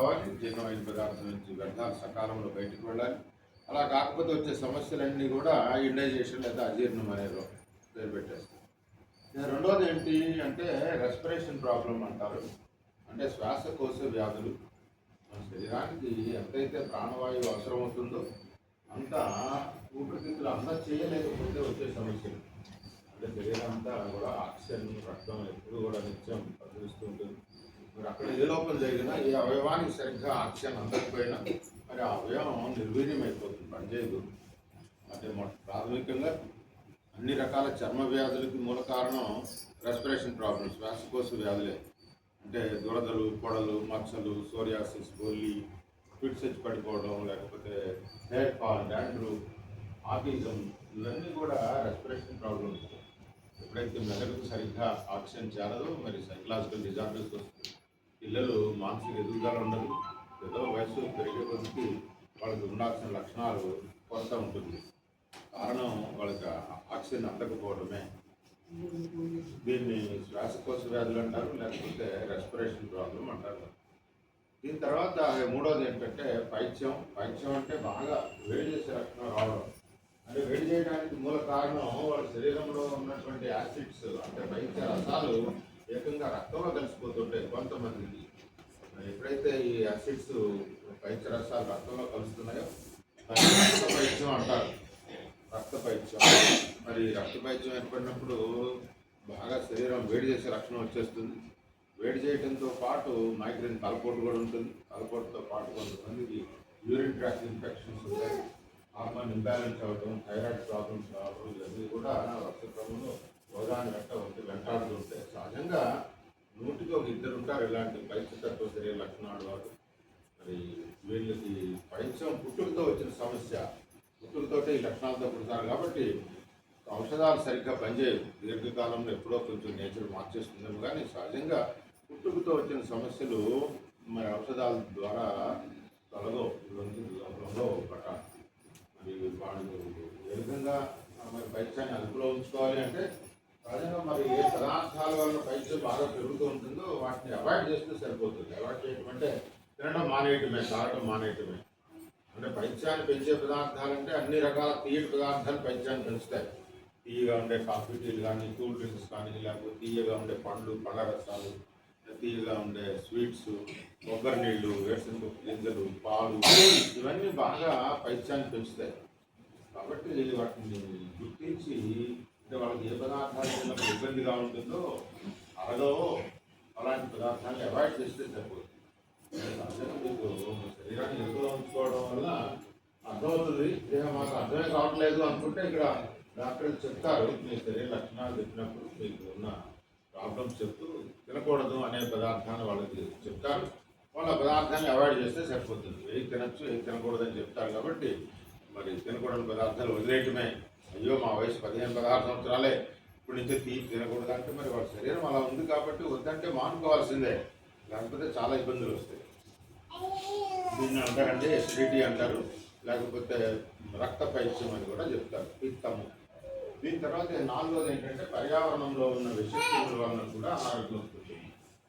కావాలి, జీర్ణమైన పదార్థం నుంచి వ్యర్థాలు సకాలంలో బయటకు వెళ్ళాలి. అలా కాకపోతే వచ్చే సమస్యలన్నీ కూడా ఇండైజేషన్ లేదా అజీర్ణం అనేది పేరు పెట్టేస్తాయి. రెండోది ఏంటి అంటే రెస్పిరేషన్ ప్రాబ్లం అంటారు. అంటే శ్వాసకోశ వ్యాధులు. మన శరీరానికి ఎంతైతే ప్రాణవాయువు అవసరమవుతుందో అంత ఊపిరితిత్తులు అంతా చేయలేకపోతే వచ్చే సమస్యలు. అంటే శరీరం అంతా కూడా ఆక్సిజన్ రక్తం ఎప్పుడు కూడా నిత్యం ప్రసరిస్తూ ఉంటుంది. మరి అక్కడ ఏ లోపం జరిగినా ఏ అవయవానికి సరిగ్గా ఆక్సిజన్ అందకపోయినా మరి ఆ అవయవం నిర్వీర్యం అయిపోతుంది, పనిచేయదు. అంటే ప్రాథమికంగా అన్ని రకాల చర్మ వ్యాధులకి మూల కారణం రెస్పిరేషన్ ప్రాబ్లమ్స్, శ్వాసకోశ వ్యాధులే. అంటే దురదలు, పొడలు, మచ్చలు, సోరియాసిస్, బొల్లి, ఫిట్స్ వచ్చి పడిపోవడం, లేకపోతే హెయిర్ ఫాల్, డాండ్రూఫ్, ఆటిజం, ఇవన్నీ కూడా రెస్పిరేషన్ ప్రాబ్లమ్స్. ఎప్పుడైతే మెదడుకు సరిగ్గా ఆక్సిజన్ చేరదో మరి సైకలాజికల్ డిజార్డర్స్ వస్తుంది. పిల్లలు మానసిక ఎదుగుదల ఉండదు, ఏదో వయసు పెరిగే కొద్దికి వాళ్ళకి ఉండాల్సిన లక్షణాలు కొరత ఉంటుంది. కారణం వాళ్ళకి ఆక్సిజన్ అందకపోవడమే. దీన్ని శ్వాసకోశ వ్యాధులు అంటారు, లేకపోతే రెస్పిరేషన్ ప్రాబ్లం అంటారు. దీని తర్వాత మూడోది ఏంటంటే పైత్యం. పైత్యం అంటే బాగా వేడి చేసే లక్షణం రావడం. అంటే వేడి చేయడానికి మూల కారణం వాళ్ళ శరీరంలో ఉన్నటువంటి యాసిడ్స్, అంటే పైత్య రసాలు ఏకంగా రక్తంలో కలిసిపోతుంటాయి కొంతమందికి. ఎప్పుడైతే ఈ యాసిడ్స్ పైత్య రసాలు రక్తంలో కలుస్తున్నాయో రక్త పైత్యం అంటారు. రక్త పైత్యం. మరి రక్త పైత్యం ఏర్పడినప్పుడు బాగా శరీరం వేడి చేసే లక్షణం వచ్చేస్తుంది. వేడి చేయడంతో పాటు మైగ్రేన్, తలపోటు కూడా ఉంటుంది. తలపోటుతో పాటు కొంతమందికి యూరిన్ ట్రాక్ ఇన్ఫెక్షన్స్ ఉంటాయి, హార్మోన్ ఇంబ్యాలెన్స్ అవ్వడం, థైరాయిడ్ ప్రాబ్లమ్స్ రావడం, ఇవన్నీ కూడా రక్త క్రమంలో రోగాన్ని వెంటాడుతూ ఉంటాయి. సహజంగా 100కి 2 ఉంటారు ఇలాంటి పైత్యతత్వ శరీర లక్షణాలు వారు. మరి వీళ్ళకి పైత్యం పుట్టుకతో వచ్చిన సమస్య. పుట్టుకతోటే ఈ లక్షణాలతో పుడతారు కాబట్టి ఔషధాలు సరిగ్గా పనిచేయవు. దీర్ఘకాలంలో ఎప్పుడో కొంచెం నేచర్ మార్చేస్తుందేమో కానీ సహజంగా పుట్టుకతో వచ్చిన సమస్యలు మరి ఔషధాల ద్వారా తొలగో పట్టాలి. మరి వాళ్ళు ఏ విధంగా మరి పైత్యాన్ని అదుపులో ఉంచుకోవాలి అంటే సహజంగా మరి ఏ పదార్థాల వల్ల పైత్యం బాగా పెరుగుతూ ఉంటుందో వాటిని అవాయిడ్ చేస్తే సరిపోతుంది. అవాయిడ్ చేయటం అంటే తినడం మానేయటమే, తాగడం మానేయటమే. అంటే పైత్యాన్ని పెంచే పదార్థాలు అంటే అన్ని రకాల తీయటి పదార్థాలు పైత్యాన్ని పెంచుతాయి. తీయగా ఉండే కాఫీ టీలు కానీ, కూల్ డ్రింక్స్ కానీ, లేకపోతే తీయగా ఉండే పండ్లు, పళ్ళ రసాలు, తీయగా ఉండే స్వీట్స్, కొబ్బరి నీళ్ళు, వేరుశనగ గింజలు, పాలు, ఇవన్నీ బాగా పైత్యాన్ని పెంచుతాయి. కాబట్టి వాటిని గుర్తించి అంటే వాళ్ళకి ఏ పదార్థాలు తిన్నప్పుడు ఇబ్బందిగా ఉంటుందో అరగవో అలాంటి పదార్థాన్ని అవాయిడ్ చేస్తే సరిపోతుంది. మీకు శరీరాన్ని ఎదుగులో ఉంచుకోవడం వల్ల అర్థమవుతుంది. దేహం మాకు అర్థమే కావట్లేదు అనుకుంటే ఇక్కడ డాక్టర్లు చెప్తారు. మీ శరీర లక్షణాలు చెప్పినప్పుడు మీకు ఉన్న ప్రాబ్లమ్స్ చెప్తూ తినకూడదు అనే పదార్థాన్ని వాళ్ళకి చెప్తారు. వాళ్ళ పదార్థాన్ని అవాయిడ్ చేస్తే సరిపోతుంది. ఏది తినచ్చు, ఏది తినకూడదని చెప్తారు. కాబట్టి మరి తినకూడని పదార్థాలు వదిలేయటమే. అయ్యో మా వయసు 15-16 సంవత్సరాలే, ఇప్పుడు నుంచి తినకూడదు అంటే మరి వాళ్ళ శరీరం అలా ఉంది కాబట్టి వద్దంటే మానుకోవాల్సిందే, లేకపోతే చాలా ఇబ్బందులు వస్తాయి. దీన్ని అంటారంటే ఎసిడిటీ అంటారు, లేకపోతే రక్త పైత్యం అని కూడా చెప్తారు, పిత్తము. దీని తర్వాత 4వది ఏంటంటే పర్యావరణంలో ఉన్న విషక్రిముల వలన కూడా ఆరోగ్యం వస్తుంది.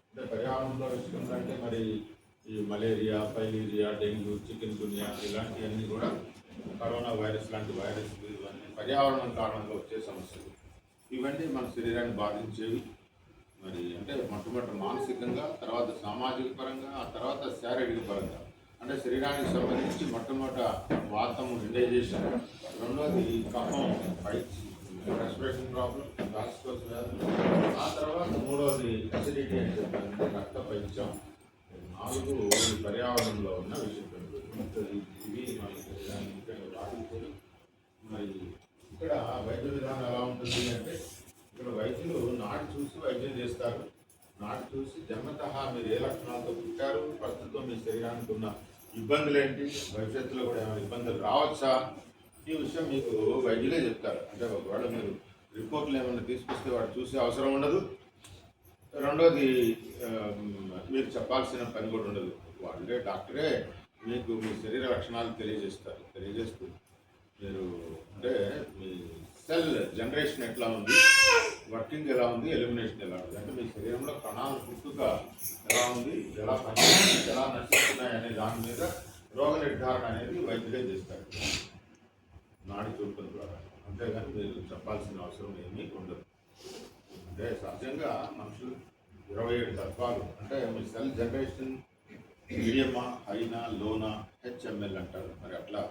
అంటే పర్యావరణంలో విషక్రిములు అంటే మరి ఈ మలేరియా, ఫైలీరియా, డెంగ్యూ, చికెన్ గున్యా ఇలాంటివన్నీ కూడా, కరోనా వైరస్ లాంటి వైరస్లు, ఇవన్నీ పర్యావరణం కారణంగా వచ్చే సమస్యలు. ఇవన్నీ మన శరీరాన్ని బాధించేవి. మరి అంటే మొట్టమొదటి మానసికంగా, తర్వాత సామాజిక పరంగా, ఆ తర్వాత శారీరక పరంగా. అంటే శరీరానికి సంబంధించి మొట్టమొదట వాతము, ఇండైజేషన్, రెండోది కఫం, రెస్పిరేషన్ ప్రాబ్లం, శ్వాసకోశ వ్యాధులు, ఆ తర్వాత మూడవది అసిడిటీ అని చెప్పారంటే రక్త పైత్యం. 4 పర్యావరణంలో ఉన్న విషయం. ఇవి మన శరీరాన్ని ముఖ్యంగా బాధించేవి. మరి ఇక్కడ వైద్య విధానం ఎలా ఉంటుంది అంటే ఇక్కడ వైద్యులు నాటి చూసి వైద్యం చేస్తారు. నాటి చూసి జన్మతః మీరు ఏ లక్షణాలతో పుట్టారు, ప్రస్తుతం మీ శరీరానికి ఉన్న ఇబ్బందులు ఏంటి, భవిష్యత్తులో కూడా ఏమైనా ఇబ్బందులు రావచ్చా, ఈ విషయం మీకు వైద్యులే చెప్తారు. అంటే ఒకవేళ మీరు రిపోర్ట్లు ఏమైనా తీసుకొస్తే వాడు చూసే అవసరం ఉండదు. రెండోది మీరు చెప్పాల్సిన పని కూడా ఉండదు. వాళ్ళే డాక్టరే మీకు మీ శరీర లక్షణాలు తెలియజేస్తూ మీరు అంటే మీ సెల్ జనరేషన్ ఎట్లా ఉంది, వర్కింగ్ ఎలా ఉంది, ఎలిమినేషన్ ఎలా ఉంది, అంటే మీ శరీరంలో కణాలు పుట్టుక ఎలా ఉంది, ఎలా పనిచేస్తుంది, ఎలా నడుస్తున్నాయి అనే దాని మీద రోగ నిర్ధారణ అనేది వైద్యులే చేస్తారు నాడి చూడటం ద్వారా. అంతేగాని మీరు చెప్పాల్సిన అవసరం ఏమీ ఉండదు. అంటే సహజంగా మనుషులు 27 తత్వాలు, అంటే మీ సెల్ జనరేషన్ మీడియమా, హైనా, లోనా, హెచ్ఎంఎల్ అంటారు. మరి అట్లా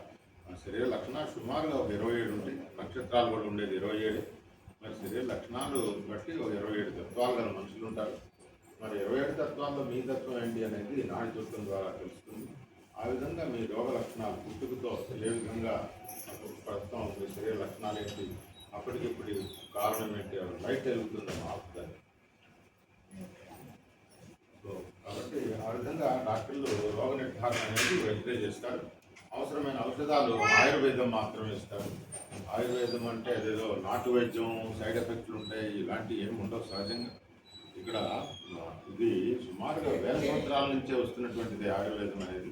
మన శరీర లక్షణాలు సుమారుగా ఒక 27 ఉంటాయి. నక్షత్రాలు కూడా ఉండేది 27. మరి శరీర లక్షణాలు బట్టి ఒక 27 తత్వాలు గల మనుషులు ఉంటారు. మరి 27 తత్వాల్లో మీ తత్వం ఏంటి అనేది నాడి చూడటం ద్వారా తెలుస్తుంది. ఆ విధంగా మీ రోగ లక్షణాలు పుట్టుకతో ఏ విధంగా ప్రస్తుతం మీ శరీర లక్షణాలు ఏంటి, అప్పటికిప్పుడు కారణం ఏంటి, బయట వెళ్తుందో మాపుతుంది. సో కాబట్టి ఆ విధంగా డాక్టర్లు రోగ నిర్ధారణ అనేది వైద్యులే చేస్తారు. అవసరమైన ఔషధాలు ఆయుర్వేదం మాత్రమే ఇస్తారు. ఆయుర్వేదం అంటే అదేదో నాటు వైద్యం, సైడ్ ఎఫెక్ట్లు ఉంటాయి, ఇలాంటివి ఏమి ఉండవు. సహజంగా ఇక్కడ ఇది సుమారుగా 1000 సంవత్సరాల నుంచే వస్తున్నటువంటిది ఆయుర్వేదం అనేది.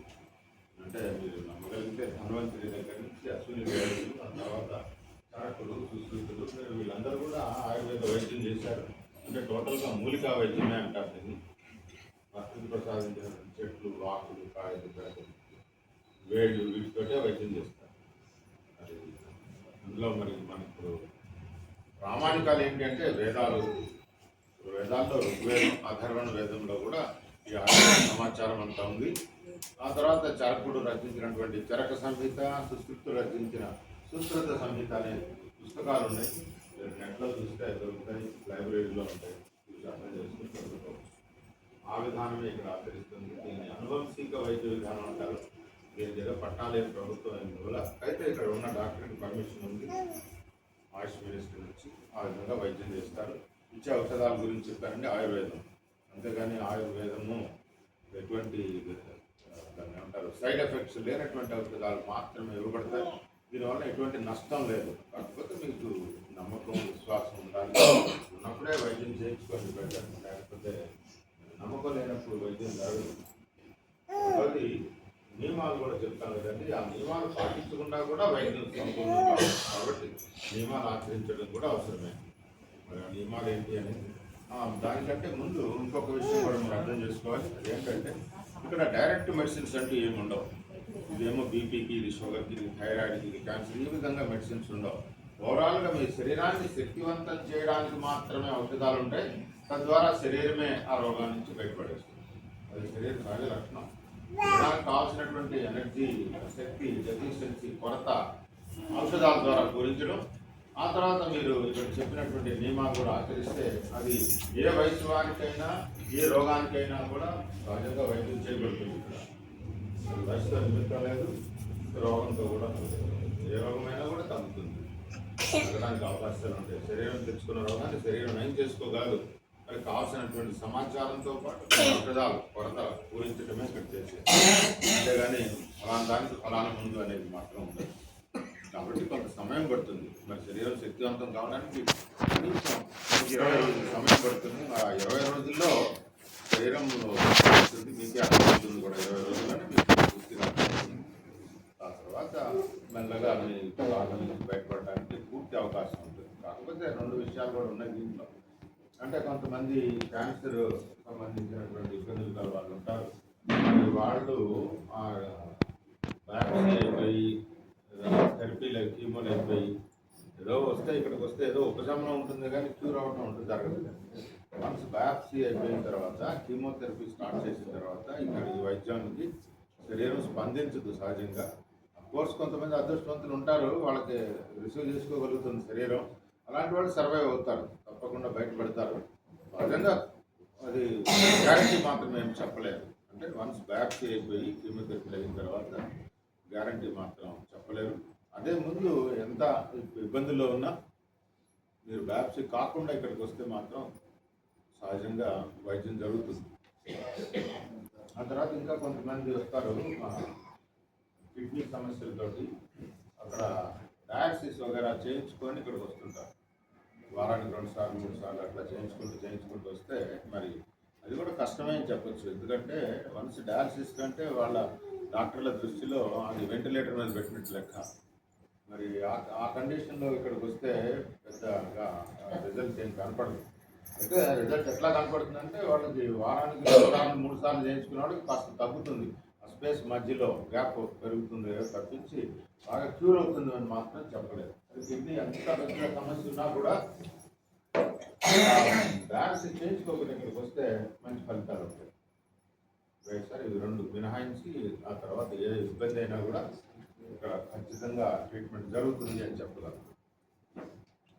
అంటే మీరు నమ్మగలిగితే ధన్వంతరి దగ్గర నుంచి అశ్విని వేదులు, ఆ తర్వాత చరకులు, సుశ్రుతులు, వీళ్ళందరూ కూడా ఆయుర్వేద వైద్యం చేశారు. అంటే టోటల్గా మూలికా వైద్యమే అంటారు దీన్ని. ప్రకృతి ప్రసాదించిన చెట్లు, ఆకులు, కాయలు, పెడతలు, వేళ్ళు, వీటితోటే వైద్యం చేస్తారు. అది అందులో మరి మనకు ప్రామాణికాలు ఏంటి అంటే వేదాలు. వేదాల్లో ఋగ్వేదం, అథర్వణ వేదంలో కూడా ఈ ఆయుర్వేద సమాచారం అంతా ఉంది. ఆ తర్వాత చరకుడు రచించినటువంటి చరక సంహిత, సుశ్రుతుడు రచించిన సుశ్రుత సంహిత అనే పుస్తకాలు ఉన్నాయి. నెట్లో చూస్తే దొరుకుతాయి, లైబ్రరీలో ఉంటాయి. అర్థం చేసుకుని చదువుకోవచ్చు. ఆ విధానమే ఇక్కడ ఆచరిస్తుంది. దీన్ని అనువంశిక వైద్య విధానం అంటారు. దీని దగ్గర పట్టాలేని ప్రభుత్వం వల్ల అయితే ఇక్కడ ఉన్న డాక్టర్కి పర్మిషన్ ఉంది ఆయుష్ మినిస్టర్ నుంచి. ఆ విధంగా వైద్యం చేస్తారు. ఇచ్చే ఔషధాల గురించి చెప్పారంటే ఆయుర్వేదం. అంతేగాని ఆయుర్వేదము ఎటువంటి దాన్ని ఏమంటారు సైడ్ ఎఫెక్ట్స్ లేనటువంటి ఔషధాలు మాత్రమే ఇవ్వబడతాయి. దీనివల్ల ఎటువంటి నష్టం లేదు. కాకపోతే మీకు నమ్మకం, విశ్వాసం ఉండాలి. ఉన్నప్పుడే వైద్యం చేయించుకోండి బెటర్. లేకపోతే నమ్మకం లేనప్పుడు వైద్యం జరగదు. అది నియమాలు కూడా చెప్తాను కదండి, ఆ నియమాలు పాటించకుండా కూడా వైద్యం సంపూర్ణం కాదు. కాబట్టి నియమాలు ఆచరించడం కూడా అవసరమే. మరి ఆ నియమాలు ఏంటి అనేది దానికంటే ముందు ఇంకొక విషయం కూడా మీరు అర్థం చేసుకోవాలి. అదేంటంటే ఇక్కడ డైరెక్ట్ మెడిసిన్స్ అంటూ ఏమి ఉండవు. ఇదేమో బీపీకి, ఇది షుగర్కి, ఇది థైరాయిడ్కి, ఇది క్యాన్సర్, ఈ విధంగా మెడిసిన్స్ ఉండవు. ఓవరాల్గా మీ శరీరాన్ని శక్తివంతం చేయడానికి మాత్రమే ఔషధాలు ఉంటాయి. తద్వారా శరీరమే ఆ రోగాల నుంచి బయటపడేస్తుంది. అది శరీర సహజ లక్షణం. శరీరానికి కావాల్సినటువంటి ఎనర్జీ, శక్తి, డెఫిషియన్సీ, కొరత ఔషధాల ద్వారా పూరించడం. ఆ తర్వాత మీరు ఇక్కడ చెప్పినటువంటి నియమాలు కూడా ఆచరిస్తే అది ఏ వయసు వారికైనా, ఏ రోగానికైనా కూడా సహజంగా వైద్యం చేయబడుతుంది. ఇక్కడ వయసుతో నిమిత్తం లేదు, రోగంతో కూడా ఏ రోగమైనా కూడా తగ్గుతుంది, తగ్గడానికి అవకాశాలు ఉంటాయి. శరీరం తెచ్చుకున్న రోగాన్ని శరీరం నయం చేసుకోగలదు. మరి కావాల్సినటువంటి సమాచారంతో పాటు ఔషధాలు కొరత పూరించడమే ఇక్కడ చేసేది. అంతేగాని ఫలానా దానికి ఫలానా ముందు అనేది మాత్రం ఉండదు. కాబట్టి కొంత సమయం పడుతుంది. మరి శరీరం శక్తివంతం కావడానికి కనీసం 20 రోజులు సమయం పడుతుంది. ఆ 20 రోజుల్లో శరీరం మీకే అర్థమవుతుంది కూడా. 20 రోజుల్లోనే మీకు పూర్తిగా అర్థమవుతుంది. ఆ తర్వాత మెల్లగా మీ రోగం నుంచి బయటపడడానికి పూర్తి అవకాశం ఉంటుంది. కాకపోతే 2 విషయాలు కూడా ఉన్నాయి దీంట్లో. అంటే కొంతమంది క్యాన్సర్ సంబంధించినటువంటి ఇబ్బందులు గల వాళ్ళు ఉంటారు. వాళ్ళు బయాప్సీ అయిపోయి, థెరపీలు, కీమోలు అయిపోయి ఏదో వస్తే ఇక్కడికి వస్తే ఏదో ఉపశమనం ఉంటుంది కానీ క్యూర్ అవ్వడం ఉంటుంది, జరగదు. వన్స్ బయాప్సీ అయిపోయిన తర్వాత, కీమోథెరపీ స్టార్ట్ చేసిన తర్వాత ఇక్కడ ఈ వైద్యానికి శరీరం స్పందించదు సహజంగా. అఫ్కోర్స్ కొంతమంది అదృష్టవంతులు ఉంటారు, వాళ్ళకి రిసీవ్ చేసుకోగలుగుతుంది శరీరం. అలాంటి వాళ్ళు సర్వైవ్ అవుతారు, తప్పకుండా బయటపడతారు. సహజంగా అది గ్యారంటీ మాత్రం ఏం చెప్పలేదు. అంటే వన్స్ బయాప్సీ అయిపోయి కీమోథెరపీ అయిన తర్వాత గ్యారంటీ మాత్రం చెప్పలేరు. అదే ముందు ఎంత ఇబ్బందుల్లో ఉన్నా మీరు బయాప్సీ కాకుండా ఇక్కడికి వస్తే మాత్రం సహజంగా వైద్యం జరుగుతుంది. ఆ తర్వాత ఇంకా కొంతమంది వస్తారు కిడ్నీ సమస్యలతోటి, అక్కడ డయాలసిస్ వగేరా చేయించుకొని ఇక్కడికి వస్తుంటారు. వారానికి 2 సార్లు 3 సార్లు అట్లా చేయించుకుంటూ వస్తే మరి అది కూడా కష్టమే అని చెప్పచ్చు. ఎందుకంటే వన్స్ డయాలసిస్ కంటే వాళ్ళ డాక్టర్ల దృష్టిలో అది వెంటిలేటర్ మీద పెట్టినట్టు లెక్క. మరి ఆ కండిషన్లో ఇక్కడికి వస్తే పెద్దగా రిజల్ట్ ఏం కనపడదు. అయితే రిజల్ట్ ఎట్లా కనపడుతుందంటే వాళ్ళకి వారానికి 2 సార్లు 3 సార్లు చేయించుకున్న వాళ్ళకి కాస్త తగ్గుతుంది. స్పేస్ మధ్యలో గ్యాప్ పెరుగుతుంది తప్పించి బాగా క్యూర్ అవుతుంది అని మాత్రం చెప్పలేదు. కిడ్నీ ఎంత పెద్ద సమస్య ఉన్నా కూడా డయాలసిస్ చేయించుకోకుండా ఇక్కడికి వస్తే మంచి ఫలితాలు ఉంటాయి. రైట్ సార్, ఇవి రెండు మినహాయించి ఆ తర్వాత ఏ ఇబ్బంది అయినా కూడా ఇక్కడ ఖచ్చితంగా ట్రీట్మెంట్ జరుగుతుంది అని చెప్పగలను.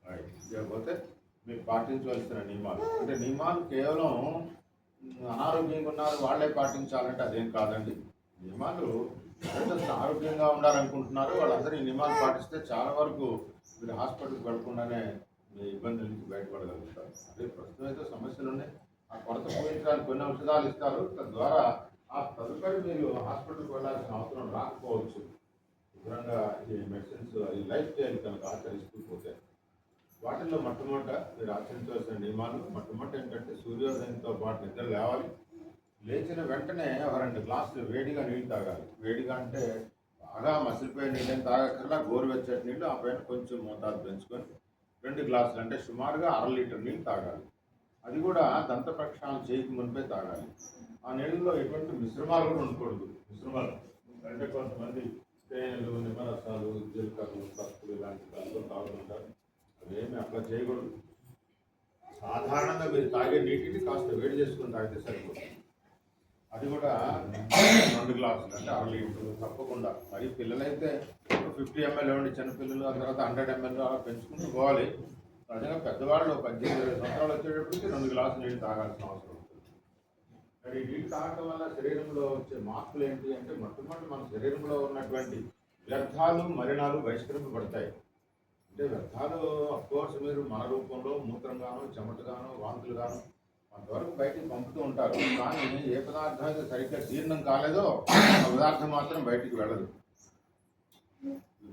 రైట్, లేకపోతే మీరు పాటించవలసిన నియమాలు అంటే నియమాలు కేవలం అనారోగ్యంగా ఉన్నారు వాళ్ళే పాటించాలంటే అదేం కాదండి. నియమాలు ఎవరైతే ఆరోగ్యంగా ఉండాలనుకుంటున్నారో వాళ్ళందరూ ఈ నియమాలు పాటిస్తే చాలా వరకు మీరు హాస్పిటల్కి వెళ్ళకుండానే మీ ఇబ్బందుల నుంచి బయటపడగలుగుతారు. అదే ప్రస్తుతం అయితే సమస్యలు ఉన్నాయి, ఆ కొరత పూరించడానికి కొన్ని ఔషధాలు ఇస్తారు, తద్వారా ఆ తదుపరి మీరు హాస్పిటల్కి వెళ్ళాల్సిన అవసరం రాకపోవచ్చు. శుభ్రంగా ఈ మెడిసిన్స్ ఈ లైఫ్ స్టైల్ కనుక ఆచరిస్తూ పోతే వాటిల్లో మొట్టమొదట మీరు ఆచరించవలసిన నియమాలు మొట్టమొదటి ఏంటంటే సూర్యోదయంతో పాటు నిద్ర లేవాలి. లేచిన వెంటనే ఒక 2 గ్లాసులు వేడిగా నీళ్ళు తాగాలి. వేడిగా అంటే బాగా మసిలిపోయిన నీళ్ళని తాగక్కర్లా, గోరువెచ్చటి నీళ్ళు ఆ పైన కొంచెం మోతాదు పెంచుకొని 2 గ్లాసులు అంటే సుమారుగా 1/2 లీటర్ నీళ్ళు తాగాలి. అది కూడా దంత ప్రక్షాళన చేయక మునిపే తాగాలి. ఆ నీళ్ళలో ఎటువంటి మిశ్రమాలు కూడా ఉండకూడదు. మిశ్రమాలు అంటే కొంతమంది తేనెలు, నిమ్మరసాలు, జీలకర్రలు, పసుపులు ఇలాంటి కలుపులు తాగుతుంటారు. అవేమి అట్లా చేయకూడదు. సాధారణంగా మీరు తాగే నీటిని కాస్త వేడి చేసుకుని తాగితే సరిపోతుంది. అది కూడా 2 గ్లాసులు అంటే 1/2 లీటర్లు తప్పకుండా. మరి పిల్లలైతే 50 ml ఇవ్వండి, చిన్నపిల్లలు ఆ తర్వాత 100 ml అలా పెంచుకుంటూ పోవాలి. సహజంగా పెద్దవాళ్ళు 18-20 సంవత్సరాలు వచ్చేటప్పటికి 2 గ్లాసులు నీళ్ళు తాగాల్సిన అవసరం ఉంటుంది. మరి నీళ్ళు తాగడం వల్ల శరీరంలో వచ్చే మార్పులు ఏంటి అంటే మొట్టమొదటి మన శరీరంలో ఉన్నటువంటి వ్యర్థాలు మలినాలు బహిష్కరింపబడతాయి. అంటే వ్యర్థాలు అఫ్కోర్స్ మీరు మన రూపంలో మూత్రంగానో చెమటగానో వాంతులుగానో కొంతవరకు బయటికి పంపుతూ ఉంటారు. కానీ ఏ పదార్థం అయితే సరిగ్గా జీర్ణం కాలేదో ఆ పదార్థం మాత్రం బయటికి వెళ్ళదు.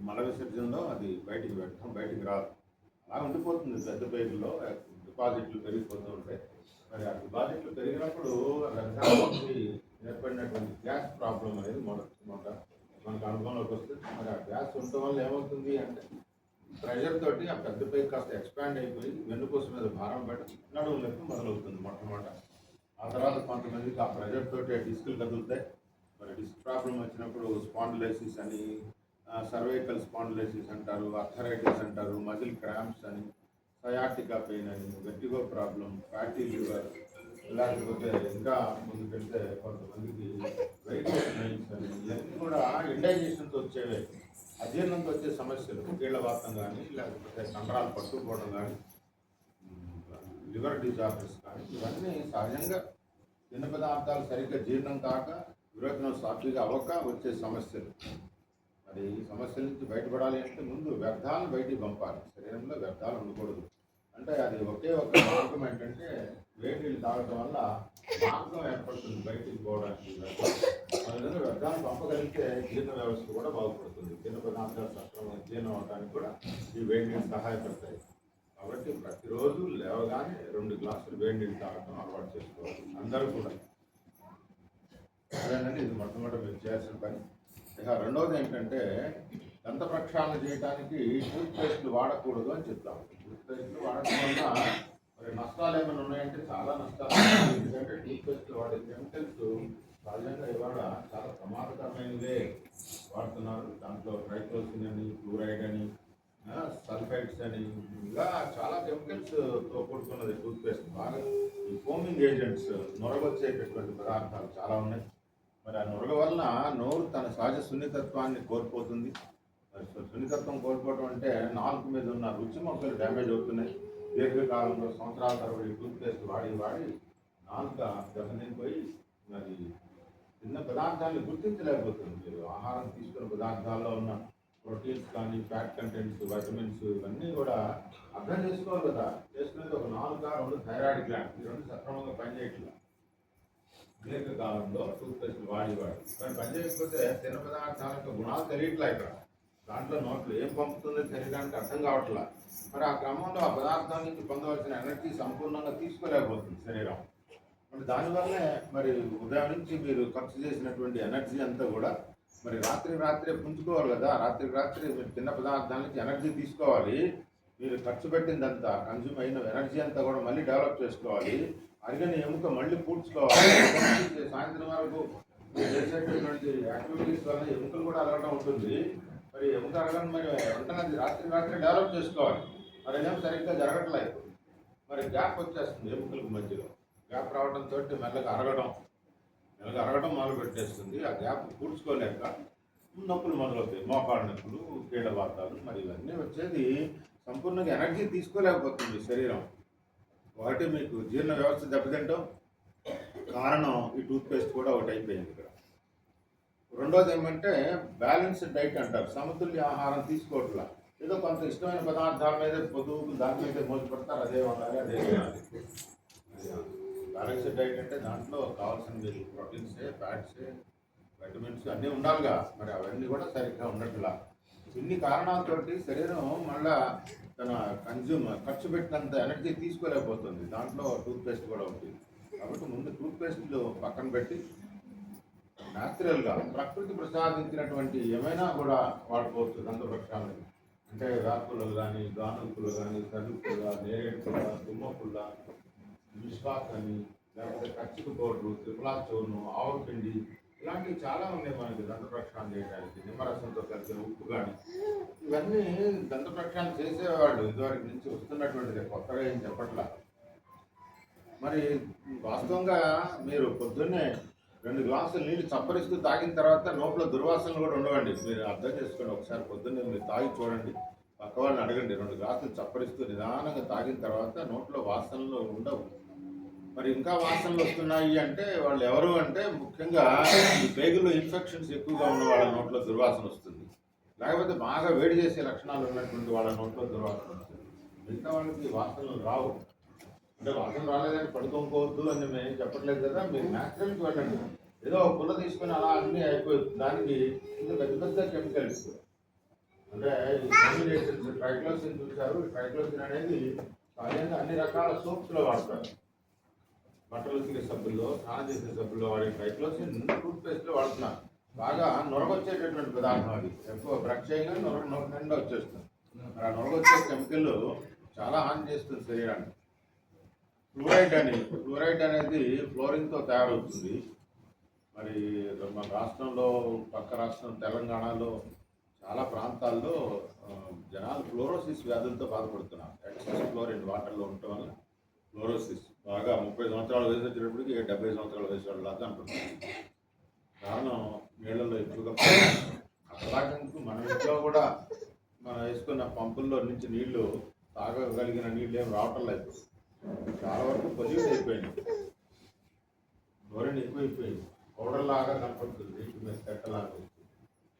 మల విసర్జనలో అది బయటికి రాదు, అలా ఉండిపోతుంది. పెద్ద పేగుల్లో డిపాజిట్లు పెరిగిపోతూ ఉంటాయి. మరి ఆ డిపాజిట్లు పెరిగినప్పుడు వ్యర్థాలకి ఏర్పడినటువంటి గ్యాస్ ప్రాబ్లం అనేది మొదట మనకు అనుభవంలోకి వస్తుంది. మరి ఆ గ్యాస్ ఉండటం వల్ల ఏమవుతుంది అంటే ప్రెషర్ తోటి ఆ పెద్ద పేగు కాస్త ఎక్స్పాండ్ అయిపోయి వెన్నుపూస మీద భారం పడి నడుము నొప్పి మొదలవుతుంది మొట్టమొదట. ఆ తర్వాత కొంతమందికి ఆ ప్రెషర్ తోటి డిస్కులు కదులుతాయి. మరి డిస్క్ ప్రాబ్లం వచ్చినప్పుడు స్పాండిలైసిస్ అని, సర్వైకల్ స్పాండిలైసిస్ అంటారు, అర్థరైటిస్ అంటారు, మజిల్ క్రాంప్స్ అని, సయాటికా పెయిన్ అని, వెర్టిగో ప్రాబ్లం, ఫ్యాటీ లివర్, లేకపోతే ఇంకా ముందుకెళ్తే కొంతమందికి వెయిట్ పెయిన్స్ అని, ఇవన్నీ కూడా ఇండైజేషన్తో వచ్చేవే. అజీర్ణంతో వచ్చే సమస్యలు, కీళ్ళవాతం కానీ లేకపోతే కండరాలు పట్టుకుపోవడం కానీ, లివర్ డిజార్డర్స్ కానీ, ఇవన్నీ సహజంగా తిన్న పదార్థాలు సరిగ్గా జీర్ణం కాక విరోచనం సాఫీగా అవ్వక వచ్చే సమస్యలు. మరి ఈ సమస్యల నుంచి బయటపడాలి అంటే ముందు వ్యర్థాలను బయటికి పంపాలి. శరీరంలో వ్యర్థాలు ఉండకూడదు. అంటే అది ఒకే ఒక మార్గం ఏంటంటే వేడి నీళ్ళు తాగడం వల్ల మార్గం ఏర్పడుతుంది బయటికి పోవడానికి. విధంగా వ్యర్థాలను పంపగలిగితే జీర్ణ వ్యవస్థ కూడా బాగుపడుతుంది. చిన్న పదార్థాలు సక్రమంగా జీర్ణం అవడానికి కూడా ఈ వేడి నీళ్ళు సహాయపడతాయి. కాబట్టి ప్రతిరోజు లేవగానే 2 గ్లాసులు వేడి నీళ్ళు తాగడం అలవాటు చేసుకోవాలి అందరూ కూడా. అదేనండి ఇది మొట్టమొదటి మీరు చేయాల్సిన పని. ఇక రెండవది ఏంటంటే దంత ప్రక్షాళన చేయడానికి టూత్పేస్ట్లు వాడకూడదు అని చెప్తాం. టూత్పేస్ట్లు వాడటం వల్ల మరి నష్టాలు ఏమైనా ఉన్నాయంటే చాలా నష్టాలు. ఎందుకంటే టూత్పేస్ట్లు వాడే కెమికల్స్ సహజంగా ఇవాళ చాలా ప్రమాదకరమైనవే వాడుతున్నారు. దాంట్లో ట్రైక్లోసిన్ అని, ఫ్లూరైడ్ అని, సల్ఫైడ్స్ అని, ఇలా చాలా కెమికల్స్తో కూడుకున్నది టూత్పేస్ట్. బాగా ఈ ఫోమింగ్ ఏజెంట్స్, నొరగొచ్చేటటువంటి పదార్థాలు చాలా ఉన్నాయి. మరి ఆ నొరగ వలన నోరు తన సహజ సున్నితత్వాన్ని కోల్పోతుంది. మరి సున్నితత్వం కోల్పోవడం అంటే నాలుగు మీద ఉన్న రుచి మొక్కలు డ్యామేజ్ అవుతున్నాయి. దీర్ఘకాలంలో సంవత్సరాల తరబడి టూత్పేస్ట్ వాడి నాలుక దెబ్బతిపోయి మరి చిన్న పదార్థాన్ని గుర్తించలేకపోతుంది. మీరు ఆహారం తీసుకున్న పదార్థాల్లో ఉన్న ప్రోటీన్స్ కానీ, ఫ్యాట్ కంటెంట్స్, వైటమిన్స్ ఇవన్నీ కూడా అర్థం చేసుకోవాలి కదా. చేసుకునేది ఒక నాలుక, 2 థైరాయిడ్ గ్లాండ్, ఈ 2 సక్రమంగా పనిచేయట్లేదు. దీర్ఘకాలంలో టూత్పేస్ట్ వాడి మరి పనిచేయకపోతే తిన్న పదార్థాలకు గుణాలు తెలియట్లే. ఇక్కడ దాంట్లో నోట్లు ఏం పంపుతుందో శరీరానికి అర్థం కావట్లా. మరి ఆ క్రమంలో ఆ పదార్థం నుంచి పొందవలసిన ఎనర్జీ సంపూర్ణంగా తీసుకోలేకపోతుంది శరీరం. మరి దానివల్లే మరి ఉదయం నుంచి మీరు ఖర్చు చేసినటువంటి ఎనర్జీ అంతా కూడా మరి రాత్రే పుంజుకోవాలి కదా. రాత్రి మీరు తిన్న పదార్థాల నుంచి ఎనర్జీ తీసుకోవాలి. మీరు ఖర్చు పెట్టిందంతా కన్జ్యూమ్ అయిన ఎనర్జీ అంతా కూడా మళ్ళీ డెవలప్ చేసుకోవాలి. అరిగిన ఎముక మళ్ళీ పూడ్చుకోవాలి. సాయంత్రం వరకు మీరు చేసేటటువంటి యాక్టివిటీస్ వల్ల ఎముకలు కూడా అలగడం ఉంటుంది. మరి ఎముక అలగడం మరి వెంటనే అది రాత్రి డెవలప్ చేసుకోవాలి. మరి ఏమో సరిగ్గా జరగట్లేదు. మరి గ్యాప్ వచ్చేస్తుంది ఎముకలకు మధ్యలో. గ్యాప్ రావడంతో మెల్లగా అరగడం మొదలు పెట్టేస్తుంది. ఆ గ్యాప్ పూడ్చుకోలేక నొప్పులు మొదలవుతాయి. మోకాళ్ళ నొప్పులు, కీళ్ళ వాతాలు, మరి ఇవన్నీ వచ్చేది సంపూర్ణంగా ఎనర్జీ తీసుకోలేకపోతుంది శరీరం. ఒకటి మీకు జీర్ణ వ్యవస్థ దెబ్బతింటాం కారణం ఈ టూత్పేస్ట్ కూడా ఒకటి అయిపోయింది ఇక్కడ. రెండోది ఏమంటే బ్యాలెన్స్డ్ డైట్ అంటారు. సమతుల్య ఆహారం తీసుకోవట్లా. ఏదో కొంత ఇష్టమైన పదార్థాల మీద పొదుపు దాని మీద మోసి పెడతారు, అదే ఉండాలి అదే తినాలి. బ్యాలెన్స్డ్ డైట్ అంటే దాంట్లో కావాల్సిన ప్రోటీన్స్, ఫ్యాట్స్, విటమిన్స్ అన్నీ ఉండాలిగా. మరి అవన్నీ కూడా సరిగ్గా ఉండట్లా. ఇన్ని కారణాలతోటి శరీరం మళ్ళా తన ఖర్చు పెట్టినంత ఎనర్జీ తీసుకోలేకపోతుంది. దాంట్లో టూత్పేస్ట్ కూడా ఉంటుంది. కాబట్టి ముందు టూత్పేస్ట్లు పక్కన పెట్టి న్యాచురల్గా ప్రకృతి ప్రసాదించినటువంటి ఏమైనా కూడా వాడుకోవచ్చు. దంతవృక్షాలని అంటే వేపలు కానీ, గానుగులు కానీ, సరుకుల, నేరేడుపుల, తుమ్మపుల్ల, మిస్వాక్ అని, లేకపోతే కచ్చిక పౌడరు, త్రిపులాచూర్ణం, ఆవు పిండి, ఇలాంటివి చాలా ఉన్నాయి మనకి దంత ప్రక్షాళన చేయడానికి. నిమ్మరసంతో కలిసిన ఉప్పు కానీ, ఇవన్నీ దంత ప్రక్షాళన చేసేవాళ్ళు ఇదివరకు నుంచి వస్తున్నటువంటిది, కొత్తగా ఏం చెప్పట్లా. మరి వాస్తవంగా మీరు పొద్దున్నే 2 గ్లాసులు నీళ్ళు చప్పరిస్తూ తాగిన తర్వాత నోట్లో దుర్వాసనలు కూడా ఉండవండి. మీరు అర్థం చేసుకోండి. ఒకసారి పొద్దున్నే మీరు తాగి చూడండి, పక్క వాళ్ళని అడగండి. 2 గ్లాసులు చప్పరిస్తూ నిదానంగా తాగిన తర్వాత నోట్లో వాసనలు ఉండవు. మరి ఇంకా వాసనలు వస్తున్నాయి అంటే వాళ్ళు ఎవరు అంటే ముఖ్యంగా ఈ పేగుల్లో ఇన్ఫెక్షన్స్ ఎక్కువగా ఉన్న వాళ్ళ నోట్లో దుర్వాసన వస్తుంది. లేకపోతే బాగా వేడి చేసే లక్షణాలు ఉన్నటువంటి వాళ్ళ నోట్లో దుర్వాసన వస్తుంది. మిగతా వాళ్ళకి వాసనలు రావు. అంటే వాసన రాలేదని పడుకోకపోవద్దు అని మేము చెప్పట్లేదు కదా. మీరు న్యాచురల్కి వెళ్ళండి. ఏదో ఒక పుల్ల తీసుకొని అలా అన్నీ అయిపోతుంది. దానికి పెద్ద పెద్ద కెమికల్స్ అంటే కాంబినేషన్స్, ట్రైక్లోసిన్ చూశారు. ట్రైక్లోసిన్ అనేది సహజంగా అన్ని రకాల సోప్స్లో వాడతారు. బట్టలు ఉతికే సబ్బుల్లో, స్నానం చేసే సబ్బుల్లో వాడే ట్రైక్లోసిన్ టూత్పేస్ట్లో వాడుతున్నారు. బాగా నొరగొచ్చేటటువంటి పదార్థం అది. ఎక్కువ బ్రష్ చేయగానే నొరగ నిండా వచ్చేస్తుంది. మరి ఆ నొరగొచ్చే కెమికల్ చాలా హాని చేస్తుంది శరీరాన్ని. ఫ్లోరైడ్ అనేది ఫ్లోరిన్తో తయారవుతుంది. మరి మన రాష్ట్రంలో, పక్క రాష్ట్రం తెలంగాణలో చాలా ప్రాంతాల్లో జనాలు ఫ్లోరోసిస్ వ్యాధులతో బాధపడుతున్నారు. ఎక్సెస్ ఫ్లోరిన్ వాటర్లో ఉండటం వల్ల ఫ్లోరోసిస్ బాగా 30 సంవత్సరాల వయసు వచ్చినప్పటికీ 70 సంవత్సరాల వయసు వాళ్ళ దాకా అనుకుంటున్నారు. కారణం నీళ్ళలో ఎక్కువగా అట్లాగందుకు మన ఇంట్లో కూడా మనం వేసుకున్న పంపుల్లో నుంచి నీళ్లు తాగగలిగిన నీళ్ళు ఏం రావటం లేదు. చాలా వరకు పొల్యూట్ అయిపోయింది. ఫ్లోరిన్ ఎక్కువైపోయింది. పౌడర్ లాగా కనపడుతుంది. నీటి మీద చెట్టలాగా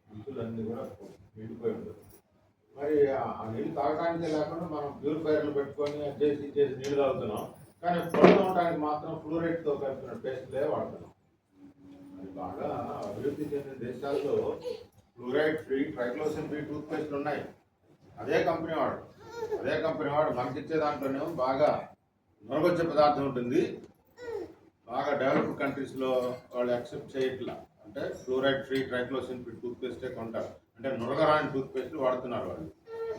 నీళ్ళన్నీ కూడా నిండిపోయి ఉంటుంది. మరి ఆ నీళ్ళు తాగడానికి లేకుండా మనం ప్యూరిఫైర్లు పెట్టుకొని చేసి నీళ్ళు తాగుతున్నాం. కానీ పొలం ఉండడానికి మాత్రం ఫ్లోరైడ్తో కలిపిన పేస్ట్లే వాడుతున్నాం. అది బాగా అభివృద్ధి చెందిన దేశాల్లో ఫ్లోరైడ్ ఫ్రీ, ట్రైక్లోసిన్ ఫ్రీ టూత్పేస్ట్లు ఉన్నాయి. అదే కంపెనీ వాడు మనకిచ్చే దాంట్లోనేమో బాగా నొరగొచ్చే పదార్థం ఉంటుంది. బాగా డెవలప్డ్ కంట్రీస్లో వాళ్ళు యాక్సెప్ట్ చేయట్లా. అంటే ఫ్లోరైడ్ ఫ్రీ, ట్రైక్లోసిన్ ఫ్రీ టూత్పేస్టే కొంటారు. అంటే నొరగరాని టూత్పేస్ట్లు వాడుతున్నారు వాళ్ళు.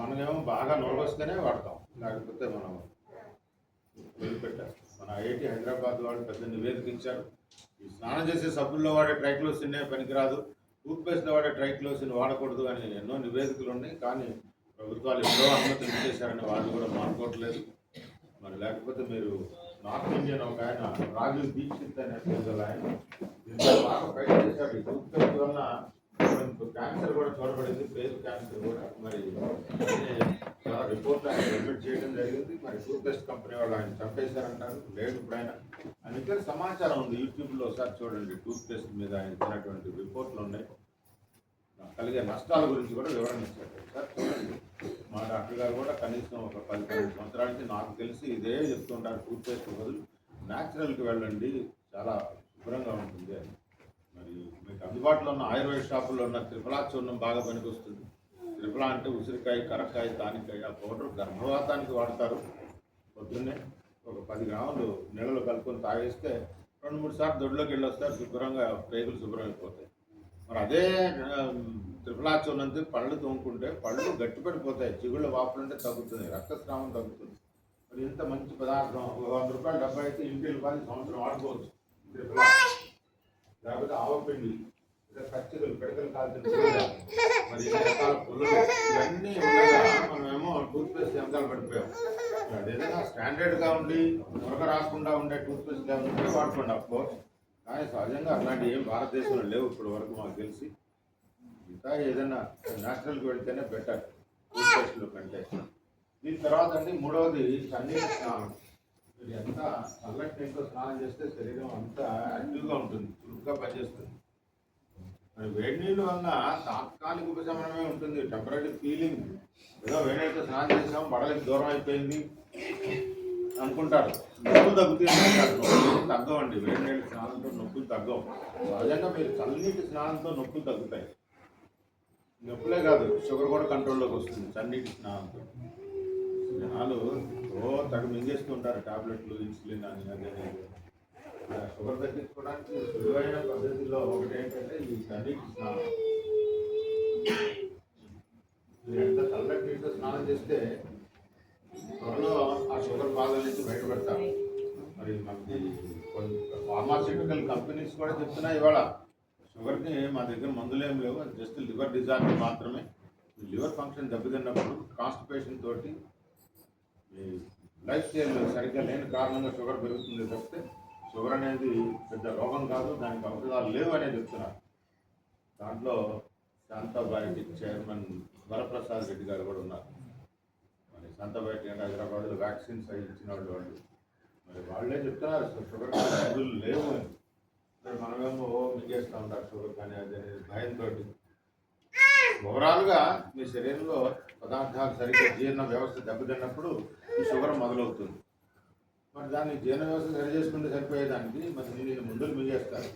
మనమేమో బాగా నొరగొస్తేనే వాడతాం, లేకపోతే మనం వదిలిపెట్టారు. మన ఐఐటి హైదరాబాద్ వాళ్ళు పెద్ద నివేదిక ఇచ్చారు. ఈ స్నానం చేసే సబ్బుల్లో వాడే ట్రైక్లోసిన్నే పనికిరాదు, టూత్పేస్ట్లో వాడే ట్రైక్లోసిన్ వాడకూడదు అని ఎన్నో నివేదికలు ఉన్నాయి. కానీ ప్రభుత్వాలు ఎన్నో అనుమతులు ఇచ్చేశారని వాళ్ళు కూడా మానుకోవట్లేదు. మరి లేకపోతే మీరు నార్త్ ఇండియన్ ఒక ఆయన రాజీవ్ దీక్షిత్ అనే ఆయన దీంట్లో బాగా ఫైట్ చేశాడు. ఈ టూత్పేస్ట్ వల్ల క్యాన్సర్ కూడా చూడబడింది, ఫేస్ క్యాన్సర్ కూడా. మరి చాలా రిపోర్ట్లు ఆయన అడ్మిట్ చేయడం జరిగింది. మరి టూత్పేస్ట్ కంపెనీ వాళ్ళు ఆయన చంపేశారంటారు. లేదు ఇప్పుడు ఆయన దగ్గర సమాచారం ఉంది, యూట్యూబ్లో ఒకసారి చూడండి. టూత్పేస్ట్ మీద ఆయన ఇచ్చినటువంటి రిపోర్ట్లు ఉన్నాయి. కలిగే నష్టాల గురించి కూడా వివరణ ఇచ్చారు. సార్ చూడండి, మా డాక్టర్ గారు కూడా కనీసం ఒక 10-15 సంవత్సరాల నుంచి నాకు తెలిసి ఇదే చెప్తుంటారు, టూత్పేస్ట్ బదులు న్యాచురల్కి వెళ్ళండి, చాలా శుభ్రంగా ఉంటుంది అని. మరి మీకు అందుబాటులో ఉన్న ఆయుర్వేద షాపుల్లో ఉన్న త్రిఫలా చూర్ణం బాగా పనికొస్తుంది. త్రిఫలా అంటే ఉసిరికాయ, కరక్కాయ, తానికాయ. ఆ పౌడర్ గర్భవాతానికి వాడతారు. పొద్దున్నే ఒక 10 గ్రాములు నీళ్ళలో కలుపుకొని తాగేస్తే 2-3 సార్లు దొడ్లోకి వెళ్ళి వస్తారు, శుభ్రంగా పేగులు శుభ్రమైపోతాయి. మరి అదే త్రిఫలా చూర్ణంతో పళ్ళు తోముకుంటే పళ్ళు గట్టిపడిపోతాయి, చిగుళ్ళ వాపులుంటే తగ్గుతుంది, రక్తస్రావం తగ్గుతుంది. మరి ఇంత మంచి పదార్థం 100 రూపాయల డబ్బా అయితే ఇంటికి 10 సంవత్సరం వాడుకోవచ్చు. త్రిఫలా లేకపోతే ఆవపిండి, పచ్చికలు పిడకలు కాల్చిన పుల్ల, మరి ఇన్ని రకాల పుల్లలు ఇవన్నీ ఉండగా మనమేమో టూత్పేస్ట్ వెనకాల పడిపోయాం. అదేదైనా స్టాండర్డ్గా ఉండి త్వరగా రాకుండా ఉండే టూత్పేస్ట్ ఉంటే వాడుకోండి అఫ్కోర్స్. కానీ సహజంగా అట్లాంటివి ఏం భారతదేశంలో లేవు ఇప్పటి వరకు మాకు తెలిసి. ఇంకా ఏదైనా నేచురల్కి వెళ్తేనే బెటర్ టూత్పేస్ట్లో కంటే. దీని తర్వాత అండి మూడవది చన్నీటి స్నానం. మీరు ఎంత చల్లటి నీటితో స్నానం చేస్తే శరీరం అంతా యాక్టివ్గా ఉంటుంది, చురుగ్గా పనిచేస్తుంది. మరి వేడి నీళ్ళు వల్ల తాత్కాలిక ఉపశమనమే ఉంటుంది, టెంపరీ ఫీలింగ్. ఏదో వేడి నీళ్ళతో స్నానం చేసాం, బడలకి దూరం అయిపోయింది అనుకుంటారు. నొప్పులు తగ్గుతాయి, నొప్పులు తగ్గవండి. వేడి నీళ్ళ స్నానంతో నొప్పులు తగ్గవు. సహజంగా మీరు చల్లనీటి స్నానంతో నొప్పులు తగ్గుతాయి. నొప్పులే కాదు, షుగర్ కూడా కంట్రోల్లోకి వస్తుంది చన్నీటి స్నానంతో. జనాలు తగు మింగేస్తుంటారు టాబ్లెట్లు, ఇన్సులిన్ అని అదే. షుగర్ తగ్గించుకోవడానికి సులువైన పద్ధతిలో ఒకటి ఏంటంటే ఈ చన్నీటి స్నానం. మీరు ఎంత చల్లటి నీటితో స్నానం చేస్తే త్వరలో ఆ షుగర్ బాధల నుంచి బయటపడతారు. మరి మనకి కొన్ని ఫార్మాస్యూటికల్ కంపెనీస్ కూడా చెప్తున్నాయి ఇవాళ షుగర్కి మా దగ్గర మందులు ఏం లేవు, జస్ట్ లివర్ డిజార్డర్ మాత్రమే. లివర్ ఫంక్షన్ దెబ్బతిన్నప్పుడు కాన్స్టిపేషన్ తోటి లైఫ్ స్టైల్ సరిగ్గా లేని కారణంగా షుగర్ పెరుగుతుంది తప్పితే షుగర్ అనేది పెద్ద రోగం కాదు, దానికి ఔషధాలు లేవు అనేది చెప్తున్నారు. దాంట్లో శాంతా బయోటిక్ చైర్మన్ వరప్రసాద్ రెడ్డి గారు కూడా ఉన్నారు. మరి శాంతా బయోటిక్ హైదరాబాద్లో వ్యాక్సిన్స్ అవి ఇచ్చిన వాళ్ళు మరి వాళ్ళే చెప్తున్నారు షుగర్ మందులు లేవు అని. మనమేమో మింగేస్తూ ఉంటారు షుగర్ కానీ అది అనేది భయంతో. ఓవరాల్గా మీ శరీరంలో పదార్థాలు సరిగ్గా జీర్ణ వ్యవస్థ దెబ్బతిన్నప్పుడు ఈ షుగర్ మొదలవుతుంది. మరి దాన్ని జీర్ణ వ్యవస్థ సరి చేసుకుంటే సరిపోయేదానికి మరి మీరు మందులు మింగేస్తారు.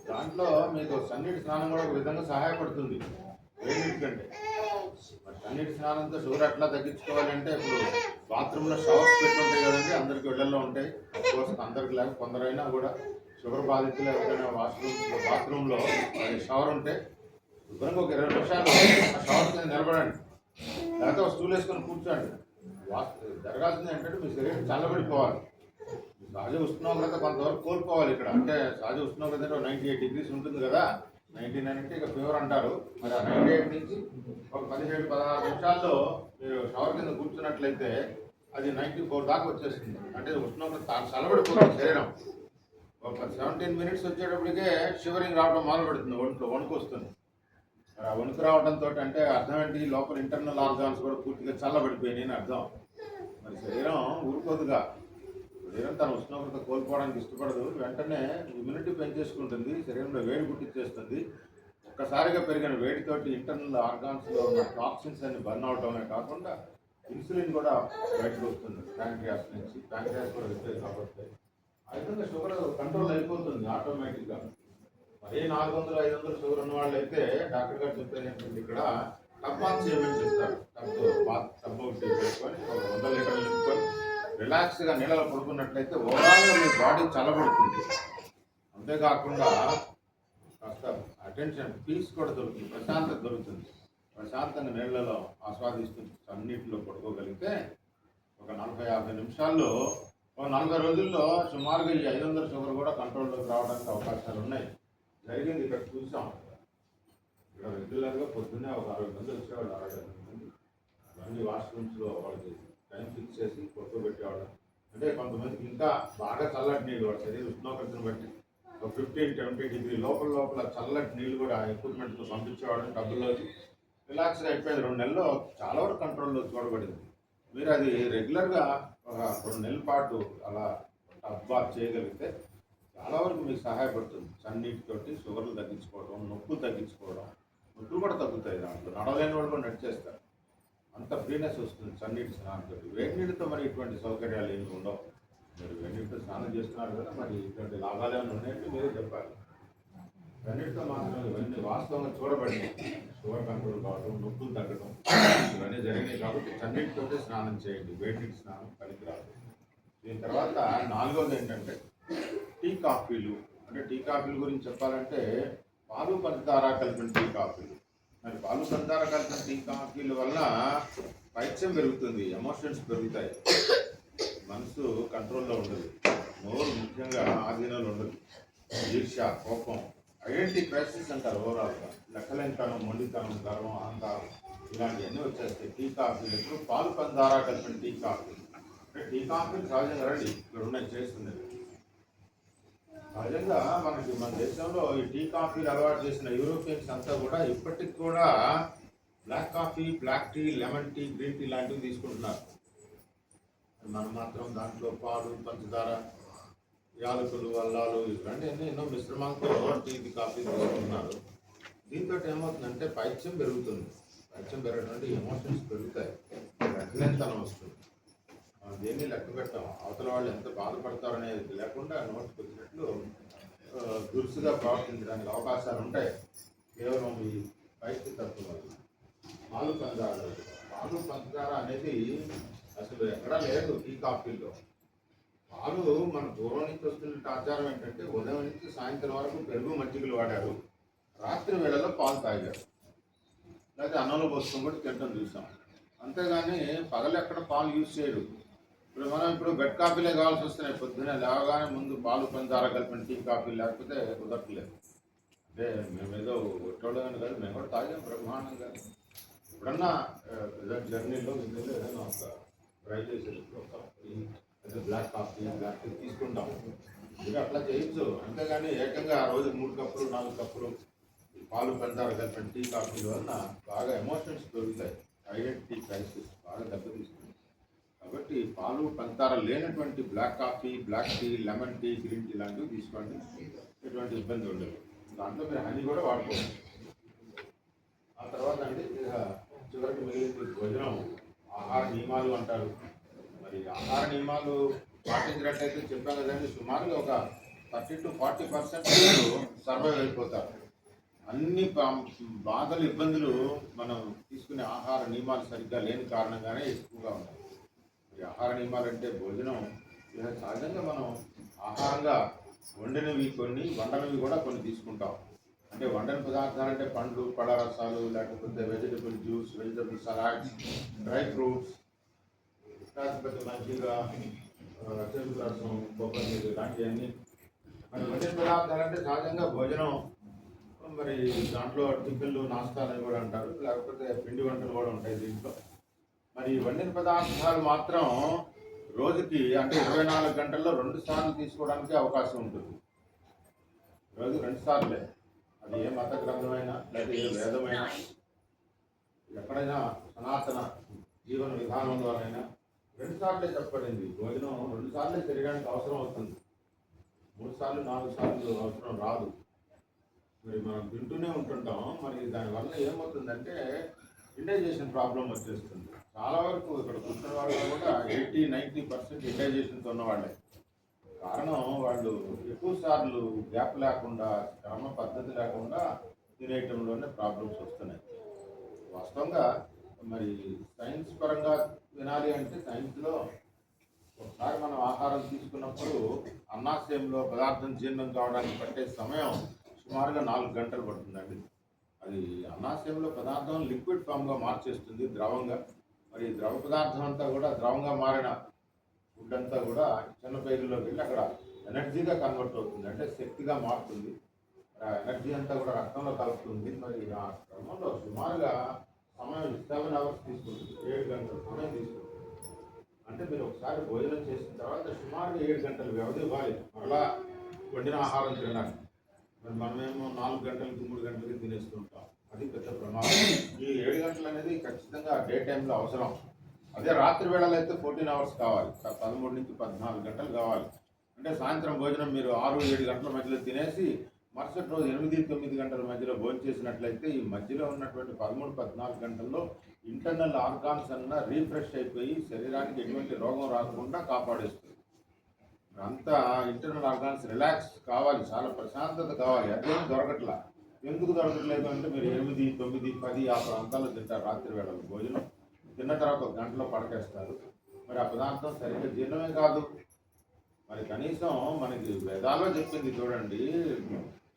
దాంట్లో మీకు సన్నీటి స్నానం కూడా ఒక విధంగా సహాయపడుతుంది వేడినీటి కంటే. మరి సన్నీటి స్నానంతో షుగర్ ఎట్లా తగ్గించుకోవాలంటే ఇప్పుడు బాత్రూంలో షవర్స్ పెట్టుంటాయి కదండి, అందరికి ఇళ్లలో ఉంటాయి. అఫ్కోర్స్ అందరికి లేక కొందరైనా కూడా షుగర్ బాధితులు ఎవరైనా బాత్రూంలో షవర్ ఉంటే శుభ్రంగా ఒక 20 నిమిషాలు ఆ షవర్ కింద నిలబడండి, లేకపోతే ఒక స్టూల్ వేసుకొని కూర్చోండి. జరగాల్సింది ఏంటంటే మీ శరీరం చల్లబడిపోవాలి. సహజ ఉష్ణోగ్రత కొంతవరకు కోల్పోవాలి ఇక్కడ. అంటే సహజ ఉష్ణోగ్రత అంటే 98 degrees ఉంటుంది కదా, 99 అంటే ఇక ఫీవర్ అంటారు. మరి ఆ 98 నుంచి ఒక 17-16 నిమిషాల్లో మీరు షవర్ కింద కూర్చున్నట్లయితే అది 94 దాకా వచ్చేస్తుంది. అంటే ఉష్ణోగ్రత చల్లబడిపోతుంది శరీరం. ఒక 17 minutes వచ్చేటప్పటికే షివరింగ్ రావడం మొదలు పెడుతుంది, ఒంట్లో వణుకు వస్తుంది. మరి ఆ వణుకు రావడంతో అంటే అర్థం ఏంటి, లోపల ఇంటర్నల్ ఆర్గాన్స్ కూడా పూర్తిగా చల్లబడిపోయినాయి అని అర్థం. మరి శరీరం ఊరుకోదుగా, శరీరం తన ఉష్ణోగ్రత కోల్పోవడానికి ఇష్టపడదు. వెంటనే ఇమ్యూనిటీ పెంచేసుకుంటుంది, శరీరంలో వేడి పుట్టించేస్తుంది. ఒక్కసారిగా పెరిగిన వేడితోటి ఇంటర్నల్ ఆర్గాన్స్లో ఉన్న టాక్సిన్స్ అన్ని బర్న్ అవడమే కాకుండా ఇన్సులిన్ కూడా బయటకు వస్తుంది ప్యాంక్రియాస్ నుంచి. ప్యాంక్రియాస్ కూడా వస్తాయి కాబట్టి ఆ విధంగా షుగర్ కంట్రోల్ అయిపోతుంది ఆటోమేటిక్గా. మరి 400-500 షుగర్ ఉన్న వాళ్ళు అయితే డాక్టర్ గారు చెప్పేది ఏంటంటే ఇక్కడ టబ్బాన్ చేయమని చెప్తారు. టబ్ ఒకటి పెట్టుకొని 100 లీటర్లు నింపుకొని రిలాక్స్గా నీళ్ళలో పడుకున్నట్లయితే ఓవరాల్గా మీ బాడీ చల్లబడుతుంది. అంతేకాకుండా కాస్త అటెన్షన్ పీస్ కూడా దొరుకుతుంది, ప్రశాంతత దొరుకుతుంది. ప్రశాంతంగా నీళ్ళలో ఆస్వాదిస్తూ అన్నింటిలో పడుకోగలిగితే ఒక 40-50 నిమిషాల్లో 40 రోజుల్లో సుమారుగా ఈ 500 షుగర్ కూడా కంట్రోల్లోకి రావడానికి అవకాశాలు ఉన్నాయి. జరిగింది ఇక్కడ చూసాం. ఇక్కడ రెగ్యులర్గా పొద్దున్నే ఒక 60 మంది వచ్చేవాళ్ళు, 60 మంది. అన్ని వాష్రూమ్స్లో వాళ్ళకి టైం ఫిక్స్ చేసి పడుకోబెట్టేవాళ్ళు. అంటే కొంతమందికి ఇంకా బాగా చల్లటి నీళ్ళు, వాళ్ళ శరీర ఉష్ణోగ్రతను బట్టి ఒక 15-20 degree లోపల చల్లటి నీళ్ళు కూడా ఎక్విప్మెంట్తో పంపించేవాళ్ళు డబ్బుల్లోకి. రిలాక్స్గా అయిపోయింది. 2 నెలల్లో చాలా వరకు కంట్రోల్లో చూడబడింది. మీరు అది రెగ్యులర్గా ఒక 2 నెలల పాటు అలా టబ్ చేయగలిగితే చాలా వరకు మీకు సహాయపడుతుంది. సన్నీటితోటి షుగర్లు తగ్గించుకోవడం, నొప్పులు తగ్గించుకోవడం, నొప్పులు కూడా తగ్గుతాయి. దాంట్లో నడవలేని వాళ్ళు కూడా నడిచేస్తారు. అంత ఫ్రీనెస్ వస్తుంది సన్నీటి స్నానంతో. వేడి నీటితో మరి ఇటువంటి సౌకర్యాలు ఏమి ఉండవు. మీరు వేడి నీటితో స్నానం చేస్తున్నారు కదా, మరి ఇటువంటి లాభాలు ఏమైనా ఉన్నాయంటే మీరే చెప్పాలి. అన్నిటితో మాత్రం ఇవన్నీ వాస్తవంగా చూడబడినాయి. షుగర్ కంట్రోల్ కావడం, నొప్పులు తగ్గడం ఇవన్నీ జరిగినాయి కాబట్టి చన్నీటితోటే స్నానం చేయండి. వేడి నీటి స్నానం పనికిరాదు. దీని తర్వాత 4వది ఏంటంటే టీ కాఫీలు. అంటే టీ కాఫీల గురించి చెప్పాలంటే పాలు పంచదార కలిపిన టీ కాఫీలు. మరి పాలు పంచదార కలిపిన టీ కాఫీల వల్ల పైత్యం పెరుగుతుంది, ఎమోషన్స్ పెరుగుతాయి, మనసు కంట్రోల్లో ఉండదు, నోరు ముఖ్యంగా ఆధీనంలో ఉండదు. ఈర్ష్య, కోపం, ఐడెంటిటీ క్రైసిస్ అంటారు ఓవరాల్గా. లెక్కలేనితనం, మొండితనం, గర్వం, అహంకారం ఇలాంటివన్నీ వచ్చేస్తాయి. టీ కాఫీలు ఎప్పుడు పాలు పందారా కలిపిన టీ కాఫీ. అంటే టీ కాఫీలు సహజంగా రండి ఇక్కడ ఉన్నాయి చేస్తుంది. సహజంగా మన దేశంలో ఈ టీ కాఫీలు అలవాటు చేసిన యూరోపియన్స్ అంతా కూడా ఇప్పటికి కూడా black coffee, black tea, lemon tea, green tea లాంటివి తీసుకుంటున్నారు. మనం మాత్రం దాంట్లో పాలు, పంచదార, యాలకులు, అల్లాలు ఇలాంటి ఎన్నో మిశ్రమాలతో టీ, కాఫీ తీసుకుంటున్నారు. దీంతో ఏమవుతుందంటే పైత్యం పెరుగుతుంది. పైత్యం పెరగడం ఎమోషన్స్ పెరుగుతాయి, రకలేనితనం వస్తుంది. మనం దేన్ని లెక్క పెట్టాం, అవతల వాళ్ళు ఎంత బాధపడతారనేది లేకుండా నోటికి వచ్చినట్లు దురుసుగా ప్రవర్తించడానికి అవకాశాలు ఉంటాయి. కేవలం ఈ పైత్య తత్వం వల్ల. పాలు పంచదార అనేది అసలు ఎక్కడా లేదు టీ కాఫీలో. పాలు మన పూర్వం నుంచి వస్తున్న ఆచారం ఏంటంటే ఉదయం నుంచి సాయంత్రం వరకు పెరుగు మజ్జిగలు వాడారు, రాత్రి వేళలో పాలు తాగారు, లేకపోతే అన్నంలో పోసుకొని కూడా తింటాం చూసాం. అంతేగాని పగలు ఎక్కడ పాలు యూజ్ చేయరు. ఇప్పుడు బెడ్ కాఫీలే కావాల్సి వస్తున్నాయి. పొద్దున్నే లేవగానే ముందు పాలు పంచదార కలిపిన టీ కాఫీ లేకపోతే కుదరట్లేదు. అంటే మేము ఏదో ఒట్టోళ్ళని కాదు, మేము కూడా తాగాం బ్రహ్మాండంగా. ఎప్పుడన్నా జర్నీలో ఇందులో ఏదైనా ఒక ట్రై చేసేటప్పుడు ఒక బ్లాక్ కాఫీ, బ్లాక్ టీ తీసుకుంటాం. మీరు అట్లా చేయొచ్చు. అంతేగాని ఏకంగా రోజు 3 కప్పులు 4 కప్పులు పాలు పంచదార కలిపిన టీ కాఫీల వలన బాగా ఎమోషన్స్ పెరుగుతాయి, ఐడెంటిటీ క్రైసిస్ బాగా దెబ్బతీస్తుంది. కాబట్టి పాలు పంచదార లేనటువంటి black coffee, black tea, lemon tea, green tea లాంటివి తీసుకోండి, ఎటువంటి ఇబ్బంది ఉండదు. దాంట్లో మీరు హనీ కూడా వాడుకోవచ్చు. ఆ తర్వాత అండి చివరికి మిగిలింది భోజనం. ఆహార నియమాలు అంటారు. మరి ఆహార నియమాలు పాటించినట్లయితే చెప్పాం కదండి, సుమారుగా ఒక 30 to 40% సర్వైవ్ అయిపోతారు. అన్ని బాధలు, ఇబ్బందులు మనం తీసుకునే ఆహార నియమాలు సరిగ్గా లేని కారణంగానే ఎక్కువగా ఉన్నాయి. ఈ ఆహార నియమాలు అంటే భోజనం సహజంగా మనం ఆహారంగా వండినవి కొన్ని, వండనివి కూడా కొన్ని తీసుకుంటాం. అంటే వండని పదార్థాలు అంటే పండ్లు, పళ్ళ రసాలు, లేకపోతే vegetable juice, vegetable salads, dry fruits, లేకపోతే మజ్జిగ, చెరుకు రసం, కొబ్బరి నీరు ఇలాంటివన్నీ. మరి వండిన పదార్థాలు అంటే సహజంగా భోజనం. మరి దాంట్లో టిఫిన్లు, నాస్తాలు కూడా అంటారు, లేకపోతే పిండి వంటలు కూడా ఉంటాయి దీంట్లో. మరి వండిన పదార్థాలు మాత్రం రోజుకి అంటే 24 గంటల్లో 2 సార్లు తీసుకోవడానికి అవకాశం ఉంటుంది. రోజు 2 సార్లే. అది ఏ మత గ్రంథమైనా లేదా ఏ వేదమైనా, ఎక్కడైనా సనాతన జీవన విధానం ద్వారైనా 2 సార్లే చెప్పబడింది. భోజనం 2 సార్లే తిరగడానికి అవసరం అవుతుంది. 3 సార్లు 4 సార్లు అవసరం రాదు. మరి మనం తింటూనే ఉంటుంటాం. మరి దానివల్ల ఏమవుతుందంటే ఇండైజేషన్ ప్రాబ్లం వచ్చేస్తుంది. చాలా వరకు ఇక్కడ కూర్చున్న వాళ్ళు కూడా 80-90% ఇండైజేషన్తో ఉన్నవాళ్ళే. కారణం వాళ్ళు ఎక్కువ సార్లు గ్యాప్ లేకుండా, క్రమ పద్ధతి లేకుండా తినేయటంలోనే ప్రాబ్లమ్స్ వస్తున్నాయి. వాస్తవంగా మరి సైన్స్ పరంగా వినాలి అంటే సైన్స్లో ఒకసారి మనం ఆహారం తీసుకున్నప్పుడు అన్నాశయంలో పదార్థం జీర్ణం కావడానికి పట్టే సమయం సుమారుగా 4 గంటలు పడుతుందండి. అది అన్నాశయంలో పదార్థం లిక్విడ్ ఫామ్గా మార్చేస్తుంది, ద్రవంగా. మరి ద్రవ పదార్థం అంతా కూడా ద్రవంగా మారిన ఫుడ్ అంతా కూడా చిన్న పేగుల్లోకి వెళ్ళి అక్కడ ఎనర్జీగా కన్వర్ట్ అవుతుంది, అంటే శక్తిగా మారుతుంది. ఆ ఎనర్జీ అంతా కూడా రక్తంలో కలుపుతుంది. మరి ఆ క్రమంలో సుమారుగా సమయం 7 hours తీసుకుంటుంది, 7 గంటల సమయం తీసుకుంటుంది. అంటే మీరు ఒకసారి భోజనం చేసిన తర్వాత సుమారుగా 7 గంటలు వ్యవధి ఇవ్వాలి మరలా వండిన ఆహారం తినడానికి. మరి మనమేమో 4 గంటలకి 3 గంటలకి తినేస్తుంటాం. అది పెద్ద ప్రమాదం. ఈ 7 గంటలు అనేది ఖచ్చితంగా డే టైంలో అవసరం. అదే రాత్రి వేళలో అయితే 14 hours కావాలి, 13 నుంచి 14 గంటలు కావాలి. అంటే సాయంత్రం భోజనం మీరు 6-7 గంటల మధ్యలో తినేసి మరుసటి రోజు 8-9 గంటల మధ్యలో భోజనం చేసినట్లయితే ఈ మధ్యలో ఉన్నటువంటి 13-14 గంటల్లో ఇంటర్నల్ ఆర్గాన్స్ అన్న రీఫ్రెష్ అయిపోయి శరీరానికి ఎటువంటి రోగం రాకుండా కాపాడేస్తుంది. అంతా ఇంటర్నల్ ఆర్గాన్స్ రిలాక్స్ కావాలి, చాలా ప్రశాంతత కావాలి. అదేం దొరకట్లా. ఎందుకు దొరకట్లేదు అంటే మీరు 8, 9, 10 ఆ ప్రాంతాల్లో తింటారు రాత్రి వేళలో. భోజనం తిన్న తర్వాత 1 గంటలో పడకేస్తారు. మరి ఆ పదార్థం సరిగ్గా జీర్ణమే కాదు. మరి కనీసం మనకి వేదాల్లో చెప్పింది చూడండి,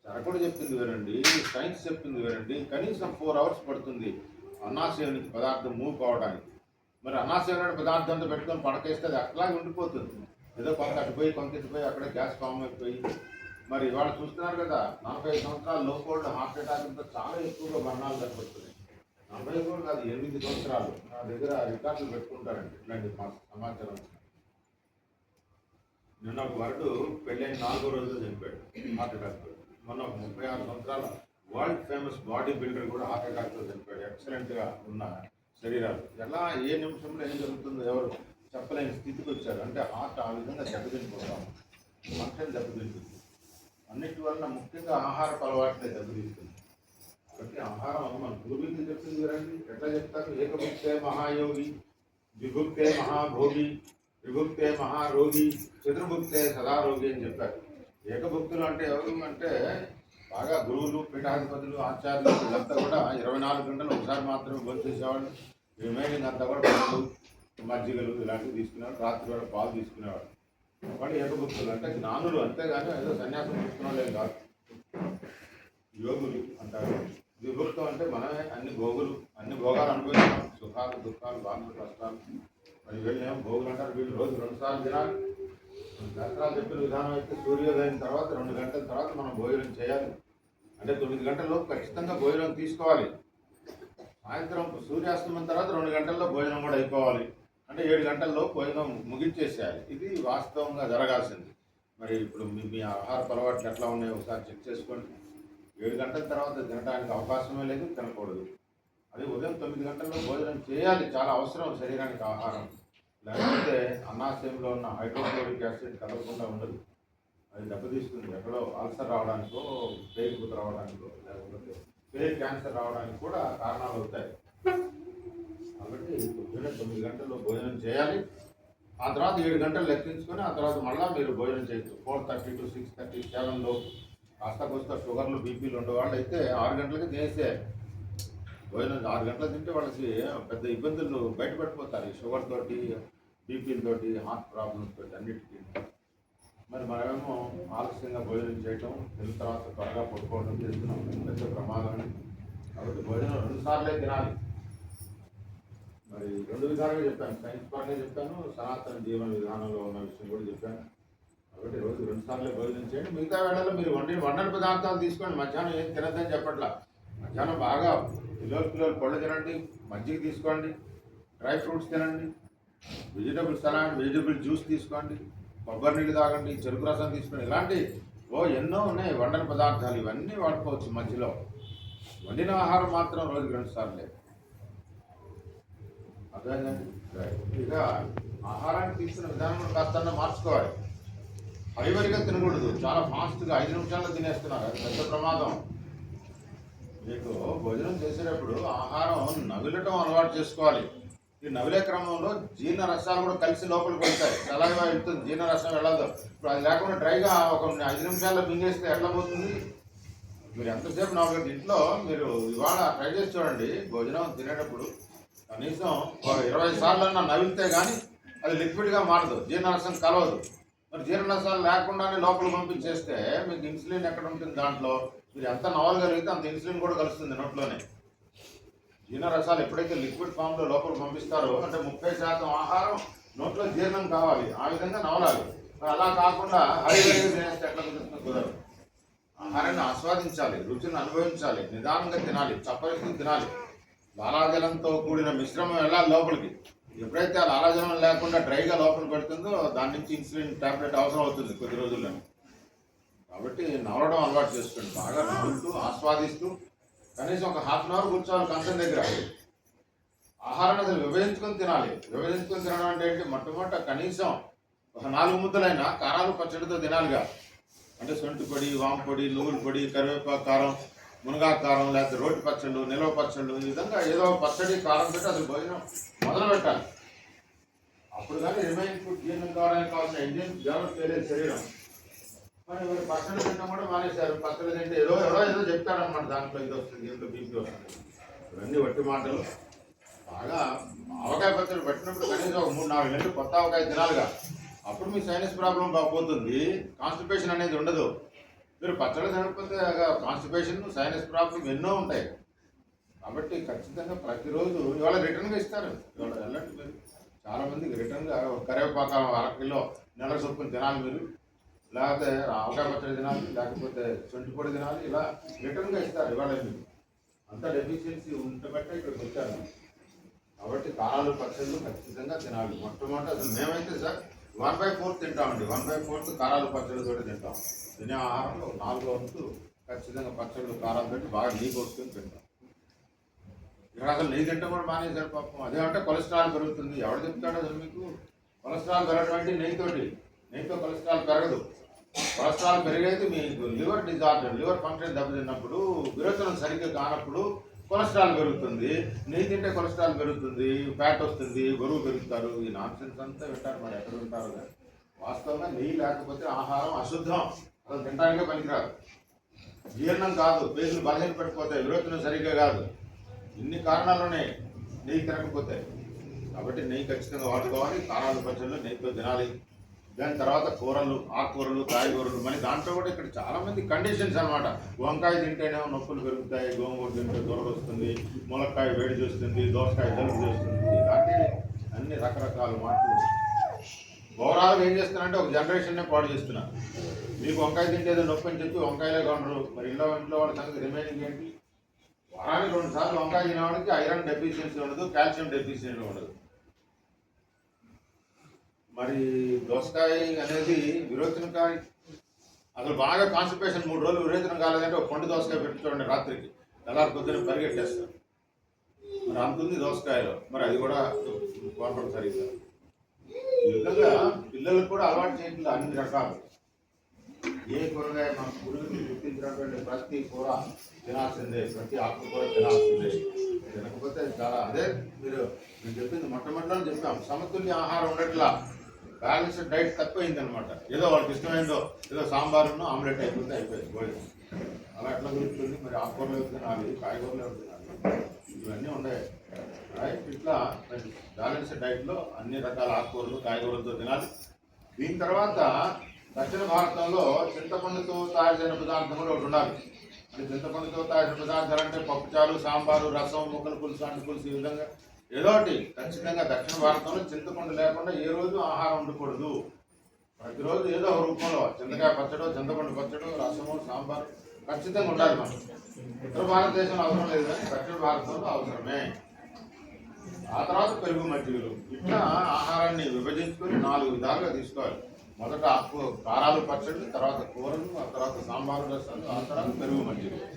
చరకుడు చెప్పింది వేరండి, సైన్స్ చెప్పింది వేరండి. కనీసం 4 hours పడుతుంది అన్నాశయానికి పదార్థం మూవ్ కావడానికి. మరి అన్నాశయమైన పదార్థంతో పెట్టుకొని పడకేస్తే అది అట్లాగే ఉండిపోతుంది. ఏదో కొంత అటుపోయి కొంత ఇటుపోయి అక్కడే గ్యాస్ ఫామ్ అయిపోయి మరి ఇవాళ చూస్తున్నారు కదా 45 సంవత్సరాల లోపోల్డ్ హార్ట్ అటాక్తో చాలా ఎక్కువగా మరణాలు జరుగుతున్నాయి. 40 కూడా కాదు, 8 సంవత్సరాలు నా దగ్గర రికార్డులు పెట్టుకుంటారండి ఇట్లాంటి సమాచారం. నిన్న ఒక వరడు పెళ్ళైన 4వ రోజులో చనిపోయాడు హార్ట్ అటాక్తో. మొన్న ఒక 36 సంవత్సరాల వరల్డ్ ఫేమస్ బాడీ బిల్డర్ కూడా హార్ట్ అటాక్తో చనిపోయాడు. ఎక్సలెంట్గా ఉన్న శరీరాలు. ఎలా ఏ నిమిషంలో ఏం జరుగుతుందో ఎవరు చెప్పలేని స్థితికి వచ్చారు. అంటే హార్ట్ ఆ విధంగా దెబ్బతింటున్నాం, ఫంక్షన్ దెబ్బతింటుంది. అన్నిటి వలన ముఖ్యంగా ఆహారపు అలవాట్లే దెబ్బతింటుంది. కాబట్టి ఆహారం మన పూర్వీకులు చెప్తుంది కదండి. ఎట్లా చెప్తారు? ఏకభుక్తే మహాయోగి, ద్విభుక్తే మహాభోగి, త్రిభుక్తే మహారోగి, చతుర్భుక్తే సదారోగి అని చెప్పారు. ఏకభుక్తులు అంటే ఎవరు అంటే బాగా గురువులు, పీఠాధిపతులు, ఆచార్యులు వీళ్ళంతా కూడా 24 గంటలు ఒకసారి మాత్రమే భోజనం చేసేవాళ్ళు. రిమైనింగ్ అంతా కూడా పళ్ళు, మజ్జిగలు ఇలాంటివి తీసుకునేవాడు. రాత్రి కూడా పాలు తీసుకునేవాడు. వాళ్ళు ఏకభుక్తులు అంటే జ్ఞానులు, అంతేగాని ఏదో సన్యాసం తీసుకునే కాదు. యోగులు అంటారు. విభక్తం అంటే మనమే అన్ని భోగాలు అనుభవిస్తాం. సుఖాలు, దుఃఖాలు, బాధలు, కష్టాలు. మరి వీళ్ళు ఏమో భోగులు అంటారు. వీళ్ళు రోజు 2 సార్లు తినాలి. శాస్త్రాలు చెప్పిన విధానం అయితే సూర్యోదయం తర్వాత 2 గంటల తర్వాత మనం భోజనం చేయాలి. అంటే 9 గంటల్లో ఖచ్చితంగా భోజనం తీసుకోవాలి. సాయంత్రం సూర్యాస్తమయం తర్వాత 2 గంటల్లో భోజనం కూడా అయిపోవాలి. అంటే 7 గంటల్లో భోజనం ముగించేసేయాలి. ఇది వాస్తవంగా జరగాల్సింది. మరి ఇప్పుడు మీ ఆహార అలవాట్లు ఎట్లా ఉన్నాయో ఒకసారి చెక్ చేసుకోండి. 7 గంటల తర్వాత తినడానికి అవకాశమే లేదు, తినకూడదు. అది ఉదయం 9 గంటల్లో భోజనం చేయాలి. చాలా అవసరం శరీరానికి ఆహారం. లేకపోతే అన్నాశయంలో ఉన్న హైడ్రోక్లోరిక్ యాసిడ్ కలగకుండా ఉండదు. అది దెబ్బతీస్తుంది. ఎక్కడో అల్సర్ రావడానికో, పేగులు రావడానికో, లేకపోతే పేగు క్యాన్సర్ రావడానికి కూడా కారణాలు అవుతాయి. కాబట్టి పొద్దున్నే 9 గంటల్లో భోజనం చేయాలి. ఆ తర్వాత 7 గంటలు లెక్కించుకొని ఆ తర్వాత మళ్ళీ మీరు భోజనం చేయొచ్చు. 4:30 to 6:30, 7లో కాస్త కోస్తా షుగర్లు, బీపీలు ఉండేవాళ్ళు అయితే 6 గంటలకి తినేసేయాలి. భోజనం 6 గంటలకు తింటే వాళ్ళకి పెద్ద ఇబ్బందులు బయటపడిపోతారు. ఈ షుగర్ తోటి, బీపీలతోటి, హార్ట్ ప్రాబ్లమ్స్ తోటి అన్నిటికీ. మరి మనమేమో ఆలస్యంగా భోజనం చేయటం, తిన్న తర్వాత త్వరగా పడుకోవడం చేస్తున్నాం. పెద్ద ప్రమాదం. కాబట్టి భోజనం 2 సార్లే తినాలి. మరి 2 విధాలుగా చెప్పాను. సైన్స్ పరంగా చెప్పాను, సనాతన జీవన విధానంలో ఉన్న విషయం కూడా చెప్పాను. కాబట్టి రోజు 2 సార్లే భోజనం చేయండి. మిగతా వేళల్లో మీరు వండని పదార్థాలు తీసుకోండి. మధ్యాహ్నం ఏం తినద్దని చెప్పట్లా. మధ్యాహ్నం బాగా కిలోలు పళ్ళు తినండి, మజ్జిగ తీసుకోండి, డ్రై ఫ్రూట్స్ తినండి, వెజిటబుల్ సలాడ్, వెజిటబుల్ జ్యూస్ తీసుకోండి, కొబ్బరి నీళ్ళు తాగండి, చెరుకు రసం తీసుకోండి. ఇలాంటి ఎన్నో ఉన్నాయి వండని పదార్థాలు. ఇవన్నీ వాడుకోవచ్చు మధ్యలో. వండిన ఆహారం మాత్రం రోజుకి 2 సార్లే. అర్థమైందండి? ఇక ఆహారాన్ని తీసుకున్న విధానం కాస్త మార్చుకోవాలి. హైవరిగా తినకూడదు. చాలా ఫాస్ట్గా 5 నిమిషాల్లో తినేస్తున్నారు. అది పెద్ద ప్రమాదం. మీకు భోజనం చేసేటప్పుడు ఆహారం నవిలటం అలవాటు చేసుకోవాలి. ఈ నవిలే క్రమంలో జీర్ణ రసాలు కూడా కలిసి లోపలికి వెళ్తాయి. చల్లగా వెళ్తుంది, జీర్ణ రసం వెళ్ళదు. ఇప్పుడు అది లేకుండా డ్రైగా ఒక 5 నిమిషాల్లో మింగేస్తే ఎట్లా పోతుంది? మీరు ఎంతసేపు నవ్వలేదు. ఇంట్లో మీరు ఇవాళ ట్రై చేసి చూడండి. భోజనం తినేటప్పుడు కనీసం 20 సార్లన్నా నవిలితే కానీ అది లిక్విడ్గా మారదు, జీర్ణరసం కలవదు. మరి జీర్ణరసాలు లేకుండానే లోపల పంపించేస్తే మీకు ఇన్సులిన్ ఎక్కడ ఉంటుంది? దాంట్లో మీరు ఎంత నవ్వగలిగితే అంత ఇన్సులిన్ కూడా కలుస్తుంది నోట్లోనే. జీర్ణరసాలు ఎప్పుడైతే లిక్విడ్ ఫామ్లో లోపల పంపిస్తారో అంటే 30% ఆహారం నోట్లో జీర్ణం కావాలి. ఆ విధంగా నవలాలి. అలా కాకుండా హరిహరిగా తినేస్తే ఎట్లా కుదరదు. ఆహారాన్ని ఆస్వాదించాలి, రుచిని అనుభవించాలి, నిదానంగా తినాలి, చప్పరిస్తూ తినాలి. లాలాజలంతో కూడిన మిశ్రమం వెళ్ళాలి లోపలికి. ఎప్పుడైతే ఆ లాలాజలం లేకుండా డ్రైగా లోపల పెడుతుందో దాని నుంచి ఇన్సులిన్ టాబ్లెట్ అవసరం అవుతుంది కొద్ది రోజుల్లో. కాబట్టి నవలడం అలవాటు చేసుకోండి. బాగా నవ్వుతూ ఆస్వాదిస్తూ కనీసం ఒక ½ గంట కూర్చోవాలి కంచం దగ్గర. ఆహారాన్ని అసలు విభజించుకొని తినాలి. విభజించుకొని తినడం అంటే ఏంటి? మొట్టమొదట కనీసం ఒక 4 ముద్దలైనా కారాలు పచ్చడితో తినాలిగా. అంటే సొంటి పొడి, వాము పొడి, నువ్వుల పొడి, కరివేపాకు కారం, మునగాకు కారం, లేకపోతే రోటి పచ్చళ్ళు, నిల్వ పచ్చళ్ళు, ఈ విధంగా ఏదో పచ్చడి కారం పెట్టి అసలు భోజనం మొదలు పెట్టాలి. అప్పుడు కానీ రిమైన్ ఫుడ్ జీర్ణం కావడానికి కావాల్సిన ఎంజిన్ డెవలప్ చేయలేదు శరీరం. మరి పచ్చడి తినడం కూడా మానేశారు. పచ్చడి తింటే ఏదో చెప్తాడనమాట. దాంట్లో ఇది వస్తుంది, దీంట్లో బీపీ వస్తుంది. ఇవన్నీ వట్టి మాటలు. బాగా ఆవకాయ పచ్చడి పెట్టినప్పుడు కనీసం ఒక 3-4 గంటలు కొత్త ఆవకాయ తినాలిగా. అప్పుడు మీ సైనస్ ప్రాబ్లం పోతుంది, కాన్స్టిపేషన్ అనేది ఉండదు. మీరు పచ్చడి తినకపోతే కాన్స్టిపేషన్, సైనస్ ప్రాబ్లం ఎన్నో ఉంటాయి. కాబట్టి ఖచ్చితంగా ప్రతిరోజు ఇవాళ రిటర్న్గా ఇస్తారు. ఇవాళ వెళ్ళండి. మీరు చాలామందికి రిటర్న్గా కరివేపాకు 1 కిలో నెల చొప్పున తినాలి. మీరు లేకపోతే ఆవకాయ పచ్చడి తినాలి, లేకపోతే సొంటి పొడి తినాలి, ఇలా రిటర్న్గా ఇస్తారు ఇవాళ మీకు. అంత డెఫిషియన్సీ ఉండబట్టే ఇక్కడికి వచ్చారు. కాబట్టి కారాలు పచ్చళ్ళు ఖచ్చితంగా తినాలి. మొట్టమొదటి అసలు మేమైతే సార్ 1/4 తింటామండి. 1/4 కారాలు పచ్చళ్ళతో తింటాం. తినే ఆహారంలో 4వ వంతు ఖచ్చితంగా పచ్చళ్ళు కారాలు పెట్టి బాగా నెయ్యి పోసుకొని తింటాం. ఇక్కడ అసలు నెయ్యి తింటాం కూడా మానేశారు పాపం. అదేమంటే కొలెస్ట్రాల్ పెరుగుతుంది. ఎవరు చెప్తాడో అసలు మీకు? కొలెస్ట్రాల్ పెరగడం నెయ్యితో కొలెస్ట్రాల్ పెరగదు. కొలెస్ట్రాల్ పెరిగేది మీకు లివర్ డిజార్డర్, లివర్ ఫంక్షన్ దెబ్బతిన్నప్పుడు, విరోచనం సరిగ్గా కానప్పుడు కొలెస్ట్రాల్ పెరుగుతుంది. నెయ్యి తింటే కొలెస్ట్రాల్ పెరుగుతుంది, ఫ్యాట్ వస్తుంది, బరువు పెరుగుతారు. ఈ నాన్సెన్స్ అంతా వింటారు. మరి ఎక్కడ వింటారు కదా? వాస్తవంగా నెయ్యి లేకపోతే ఆహారం అశుద్ధం, అసలు తినడానికే పనికిరాదు. జీర్ణం కాదు, పేగులు బలహీన పడిపోతాయి, విరోచనం సరిగ్గా కాదు. ఇన్ని కారణాలునే నెయ్యి తినకపోతే. కాబట్టి నెయ్యి ఖచ్చితంగా వాడుకోవాలి. కారాలు పచ్చళ్ళు నెయ్యితో తినాలి. దాని తర్వాత కూరలు, ఆకుకూరలు, కాయగూరలు. మరి దాంట్లో కూడా ఇక్కడ చాలామంది కండిషన్స్ అనమాట. వంకాయ తింటేనేమో నొప్పులు పెరుగుతాయి, గోంగూర తింటే దూరం వస్తుంది, ములక్కాయ వేడి చేస్తుంది, దోసకాయ జలుబు చేస్తుంది. ఇలాంటి అన్ని రకరకాల మాటలు. ఓవరాల్గా ఏం చేస్తున్నారంటే ఒక జనరేషన్నే పాడు చేస్తున్నారు. మీకు వంకాయ తింటే ఏదో నొప్పి అని చెప్పి వంకాయలే కొనరు. మరి ఇంట్లో వాళ్ళ సంగతి రిమైనింగ్ ఏంటి? వారానికి 2 సార్లు వంకాయ తినేవాడికి ఐరన్ డెఫిషియన్సీ ఉండదు, కాల్షియం డెఫిషియన్సీ ఉండదు. మరి దోసకాయ అనేది విరోచనకాయ. అసలు బాగా కాన్స్టిపేషన్ 3 రోజులు విరోచనం కాలేదంటే ఒక పండు దోసకాయ పెట్టి చూడండి, రాత్రికి తెల్లారి పొద్దున పరిగెట్టేస్తారు. మరి అంతుంది దోసకాయలో. మరి అది కూడా కోరపడం సరిగ్గా. ఈ విధంగా పిల్లలకు కూడా అలవాటు చేయట్లేదు అన్ని రకాలు. ఏ కూరగాయ మన పురుగుని గుర్తించినటువంటి ప్రతి కూర తినాల్సిందే, ప్రతి ఆకుకూర తినాల్సిందే. తినకపోతే చాలా అదే మీరు చెప్పింది మొట్టమొదటిలో చెప్పాం. సమతుల్య ఆహారం ఉండట్లా, బ్యాలెన్స్డ్ డైట్ తక్కువైంది అనమాట. ఏదో వాళ్ళకి ఇష్టమైందో ఏదో సాంబారును ఆమ్లెట్ అయిపోతే అయిపోయింది భోజనం. అలా ఎట్లా గుర్తుంది? మరి ఆకుకూరలు తినాలి, కాయగూరలు తినాలి, ఇవన్నీ ఉన్నాయి. రైట్? ఇట్లా బ్యాలెన్స్డ్ డైట్లో అన్ని రకాల ఆకుకూరలు, కాయగూరలతో తినాలి. దీని తర్వాత దక్షిణ భారతంలో చింతపండుతో తయారు చేసిన పదార్థములు ఒకటి ఉండాలి. అంటే చింతపండుతో తయారు చేసిన పదార్థాలు అంటే పప్పుచారు, సాంబారు, రసం, ముక్కల పులుసు, అంటు పులుసు, ఈ విధంగా ఏదో ఒకటి ఖచ్చితంగా దక్షిణ భారతంలో చింతపండు లేకుండా ఏ రోజు ఆహారం ఉండకూడదు. ప్రతిరోజు ఏదో ఒక రూపంలో చింతకాయ పచ్చడో, చింతపండు పచ్చడో, రసము, సాంబారు ఖచ్చితంగా ఉండాలి. మనం ఉత్తర భారతదేశంలో అవసరం లేదు కానీ దక్షిణ భారతంలో అవసరమే. ఆ తర్వాత పెరుగు, మజ్జిగలు. ఇట్లా ఆహారాన్ని విభజించుకొని 4 విధాలుగా తీసుకోవాలి. మొదట కారాలు పచ్చళ్ళు, తర్వాత కూరలు, ఆ తర్వాత సాంబారు, రసాలు, ఆ తర్వాత పెరుగు, మజ్జిగలు.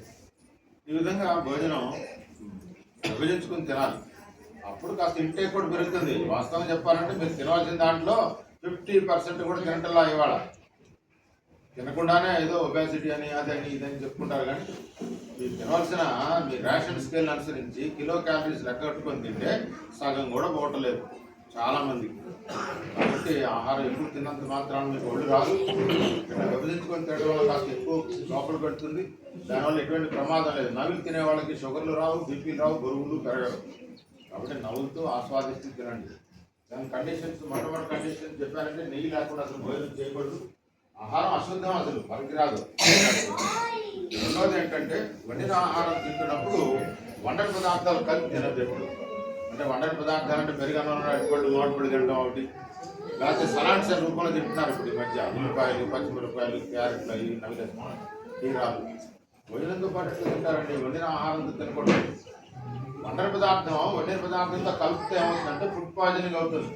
ఈ విధంగా భోజనం విభజించుకుని తినాలి. అప్పుడు కాస్త ఇంటేక్ కూడా పెరుగుతుంది. వాస్తవం చెప్పాలంటే మీరు తినవలసిన దాంట్లో 50% కూడా తినటంలా ఇవాళ. తినకుండానే ఏదో ఒబేసిటీ అని అదని ఇదని చెప్పుకుంటారు. కానీ మీరు తినవలసిన మీ రేషన్ స్కేల్ అనుసరించి కిలో క్యాలరీస్ లెక్క కట్టుకొని తింటే సగం కూడా పోవట్లేదు చాలామందికి. కాబట్టి ఆహారం ఎక్కువ తిన్నంత మాత్రాన్ని మీకు ఒళ్ళు రాదు. విభజించుకొని తినడం వల్ల కాస్త ఎక్కువ లోపల పెడుతుంది. దానివల్ల ఎటువంటి ప్రమాదం లేదు. నవ్వులు తినే వాళ్ళకి షుగర్లు రావు, బీపీలు రావు, బరువులు పెరగవు. కాబట్టి నవ్వులతో ఆస్వాదిస్తూ తినండి. దాని కండిషన్స్, మొట్టమొదటి కండిషన్స్ చెప్పారంటే నెయ్యి లేకుండా అసలు భోజనం చేయకూడదు. ఆహారం అశుద్ధం, అసలు పనికిరాదు. రెండోది ఏంటంటే వండిన ఆహారం తింటున్నప్పుడు వండని పదార్థాలు కలిపి తినద్దు ఎప్పుడు. అంటే వండని పదార్థాలు అంటే పెరుగన్నం, అటుపళ్ళు, మామిడిపళ్ళు తినడం ఒకటి. లేకపోతే సలాడ్స్ రూపంలో తింటున్నారు ఇప్పుడు ఈ మధ్య. ఉల్లిపాయలు, పచ్చిమిరపాయలు, క్యారెట్లు, అవి నవ్వులేస్తాం, తీరాలు. భోజనంతో పాటు ఎట్లా తింటారండి? వండిన ఆహారంతో తినకూడదు. వండిన పదార్థంతో కలిపితే ఏమవుతుందంటే ఫుడ్ పాయిజనింగ్ అవుతుంది.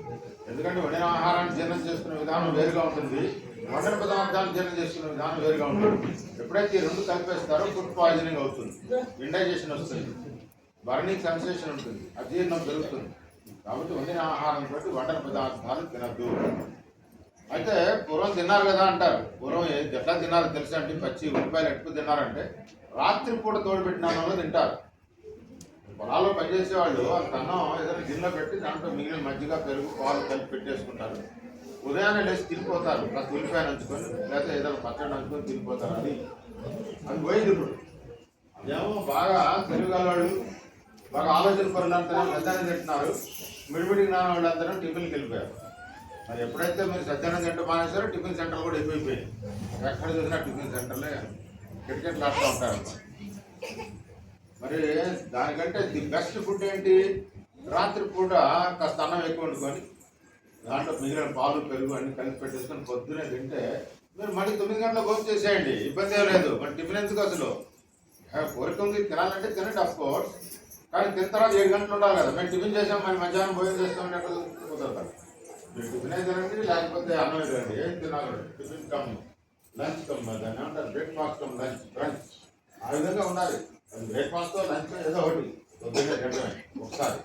ఎందుకంటే వండిన ఆహారాన్ని జీర్ణం చేసుకునే విధానం వేరుగా ఉంటుంది, వండిన పదార్థాలు జీర్ణం చేసుకునే విధానం వేరుగా ఉంటుంది. ఎప్పుడైతే ఈ రెండు కలిపేస్తారో ఫుడ్ పాయిజనింగ్ అవుతుంది, ఇండైజెషన్ వస్తుంది, బర్నింగ్ సెన్సేషన్ ఉంటుంది, అజీర్ణం పెరుగుతుంది. కాబట్టి వండిన ఆహారంతో వండిన పదార్థాలు తినద్దు. అయితే పూర్వం తిన్నారు కదా అంటారు. పూర్వం ఎట్లా తిన్నారో తెలుసా అంటే పచ్చి ఉల్లిపాయలు ఎక్కువ తిన్నారంటే రాత్రిపూట తోడుపెట్టిన వాళ్ళు తింటారు. పొలాల్లో పనిచేసే వాళ్ళు అన్నం ఏదైనా గిన్నెలో పెట్టి దాంట్లో మిగిలిన మజ్జిగ, పెరుగు, పాలు కలిపి పెట్టేసుకుంటారు. ఉదయాన్నే లేచి తినిపోతారు. ప్లస్ ఉల్లిపాయ నంచుకొని లేకపోతే ఏదైనా పచ్చడి నంచుకొని తినిపోతారు. అది పోయింది ఇప్పుడు. అదేమో బాగా తెలుగుగలవాళ్ళు, బాగా ఆలోచన పనులంతా సత్యాన్ని తింటున్నారు. మిడిమిడి జ్ఞానం వాళ్ళంతా టిఫిన్కి వెళ్ళిపోయారు. మరి ఎప్పుడైతే మీరు సత్యాన్ని తింటూ మానేసారో టిఫిన్ సెంటర్లు కూడా ఎక్కువైపోయాయి. ఎక్కడ చూసినా టిఫిన్ సెంటర్లే కిటకెట్లు ఆడుతూ ఉంటారు. మరి దానికంటే ది బెస్ట్ ఫుడ్ ఏంటి? రాత్రిపూట కాస్త అన్నం ఎక్కువ వండుకొని దాంట్లో మిగిలిన పాలు, పెరుగు అన్ని కలిపి పెట్టేసుకొని పొద్దునే తింటే మీరు మళ్ళీ 9 గంటలకు భోజనం చేసేయండి, ఇబ్బంది ఏం లేదు. మరి టిఫిన్ ఎందుకు అసలు? కోరిక ఉంది తినాలంటే తినండి ఆఫ్ కోర్స్, కానీ తిన్న తర్వాత 7 గంటలు ఉండాలి కదా. మేము టిఫిన్ చేసాం మరి మధ్యాహ్నం భోజనం చేస్తామని ఎక్కడ కుదరదు. మీరు టిఫిన్ అయితే తినండి, లేకపోతే అన్నం తినండి, ఏం తినాలి. టిఫిన్ కమ్ లంచ్ కమ్, దాన్ని ఏమంటారు బ్రేక్ఫాస్ట్ కమ్ లంచ్ బ్రంచ్, ఆ విధంగా ఉండాలి. అది బ్రేక్ఫాస్ట్ లంచ్ ఏదో ఒకటి పొద్దున్నే తినడమే ఒకసారి.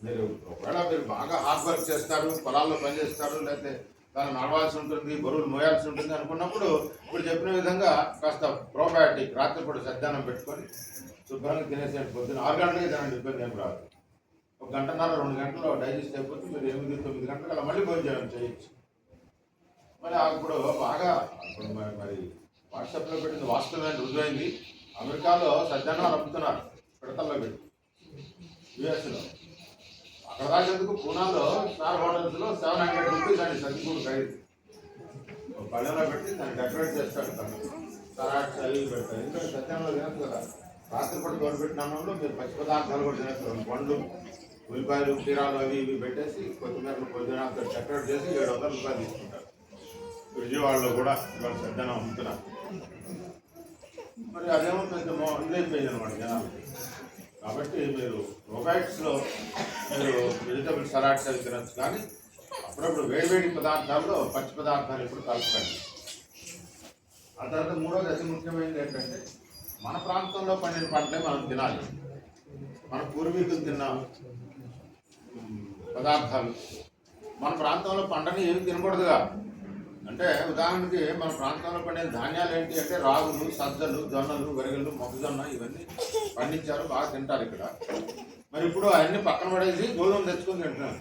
మీరు ఒకవేళ మీరు బాగా హార్డ్ వర్క్ చేస్తారు, పొలాల్లో పనిచేస్తారు, లేకపోతే దాన్ని నడవాల్సి ఉంటుంది, బరువులు మోయాల్సి ఉంటుంది అనుకున్నప్పుడు ఇప్పుడు చెప్పిన విధంగా కాస్త ప్రోబయాటిక్ రాత్రిపూట సద్దానం పెట్టుకొని శుభ్రంగా తినేసేయండి. పొద్దున్న 6 గంటలకే తినండి, ఇబ్బంది ఏం రాదు. 1 గంటన్నర 2 గంటలు డైజెస్ట్ అయిపోతే మీరు 8-9 గంటలకు అలా మళ్ళీ భోజనం చేయొచ్చు. మరి ఇప్పుడు బాగా ఇప్పుడు మరి వాట్సాప్లో పెట్టింది వాస్తవమైన రుజువైంది. అమెరికాలో సజ్జనాలు అమ్ముతున్నారు పిడతల్లో పెట్టి, యుఎస్లో. అక్కడ దాకేందుకు పూనాలో స్టార్ హోటల్స్లో 700 రూపీస్ అండి సజ్జకూడు ఖరీదు. పళ్ళెంలో పెట్టి దాన్ని డెకరేట్ చేస్తాడు, తను సలాడ్స్ అవి పెడతారు. ఎందుకంటే సత్యంలో తినచ్చు కదా. రాత్రిపూట తోడుపెట్టిన అన్నంలో మీరు పచ్చి పదార్థాలు కూడా తినేస్తారు. పండ్లు, ఉల్లిపాయలు, కీరాలు అవి ఇవి పెట్టేసి కొత్తిమీరలు పొద్దునంతా డెకరేట్ చేసి 700 రూపాయలు తీసుకుంటారు. విజయవాడలో కూడా ఇవాళ సజ్జనం అమ్ముతున్నారు. మరి అదేమో పెద్ద ఇదైపోయింది అనమాట జనాలు. కాబట్టి మీరు ప్రొబైట్స్లో మీరు వెజిటబుల్ సలాడ్స్ అవి తినచ్చు, కానీ అప్పుడప్పుడు వేడివేడి పదార్థాల్లో పచ్చి పదార్థాలు ఇప్పుడు కలుపుకోండి. ఆ తర్వాత మూడోది అతి ముఖ్యమైనది ఏంటంటే మన ప్రాంతంలో పండిన పంటలే మనం తినాలి. మన పూర్వీకులు తిన్న పదార్థాలు మన ప్రాంతంలో పంటని ఏమి తినకూడదుగా. అంటే ఉదాహరణకి మన ప్రాంతంలో పండిన ధాన్యాలు ఏంటి అంటే రాగులు, సజ్జలు, జొన్నలు, వరిగలు, మొక్కజొన్న ఇవన్నీ పండించారు, బాగా తింటారు ఇక్కడ. మరి ఇప్పుడు అవన్నీ పక్కన పడేసి గోధుమ తెచ్చుకొని తింటున్నాం.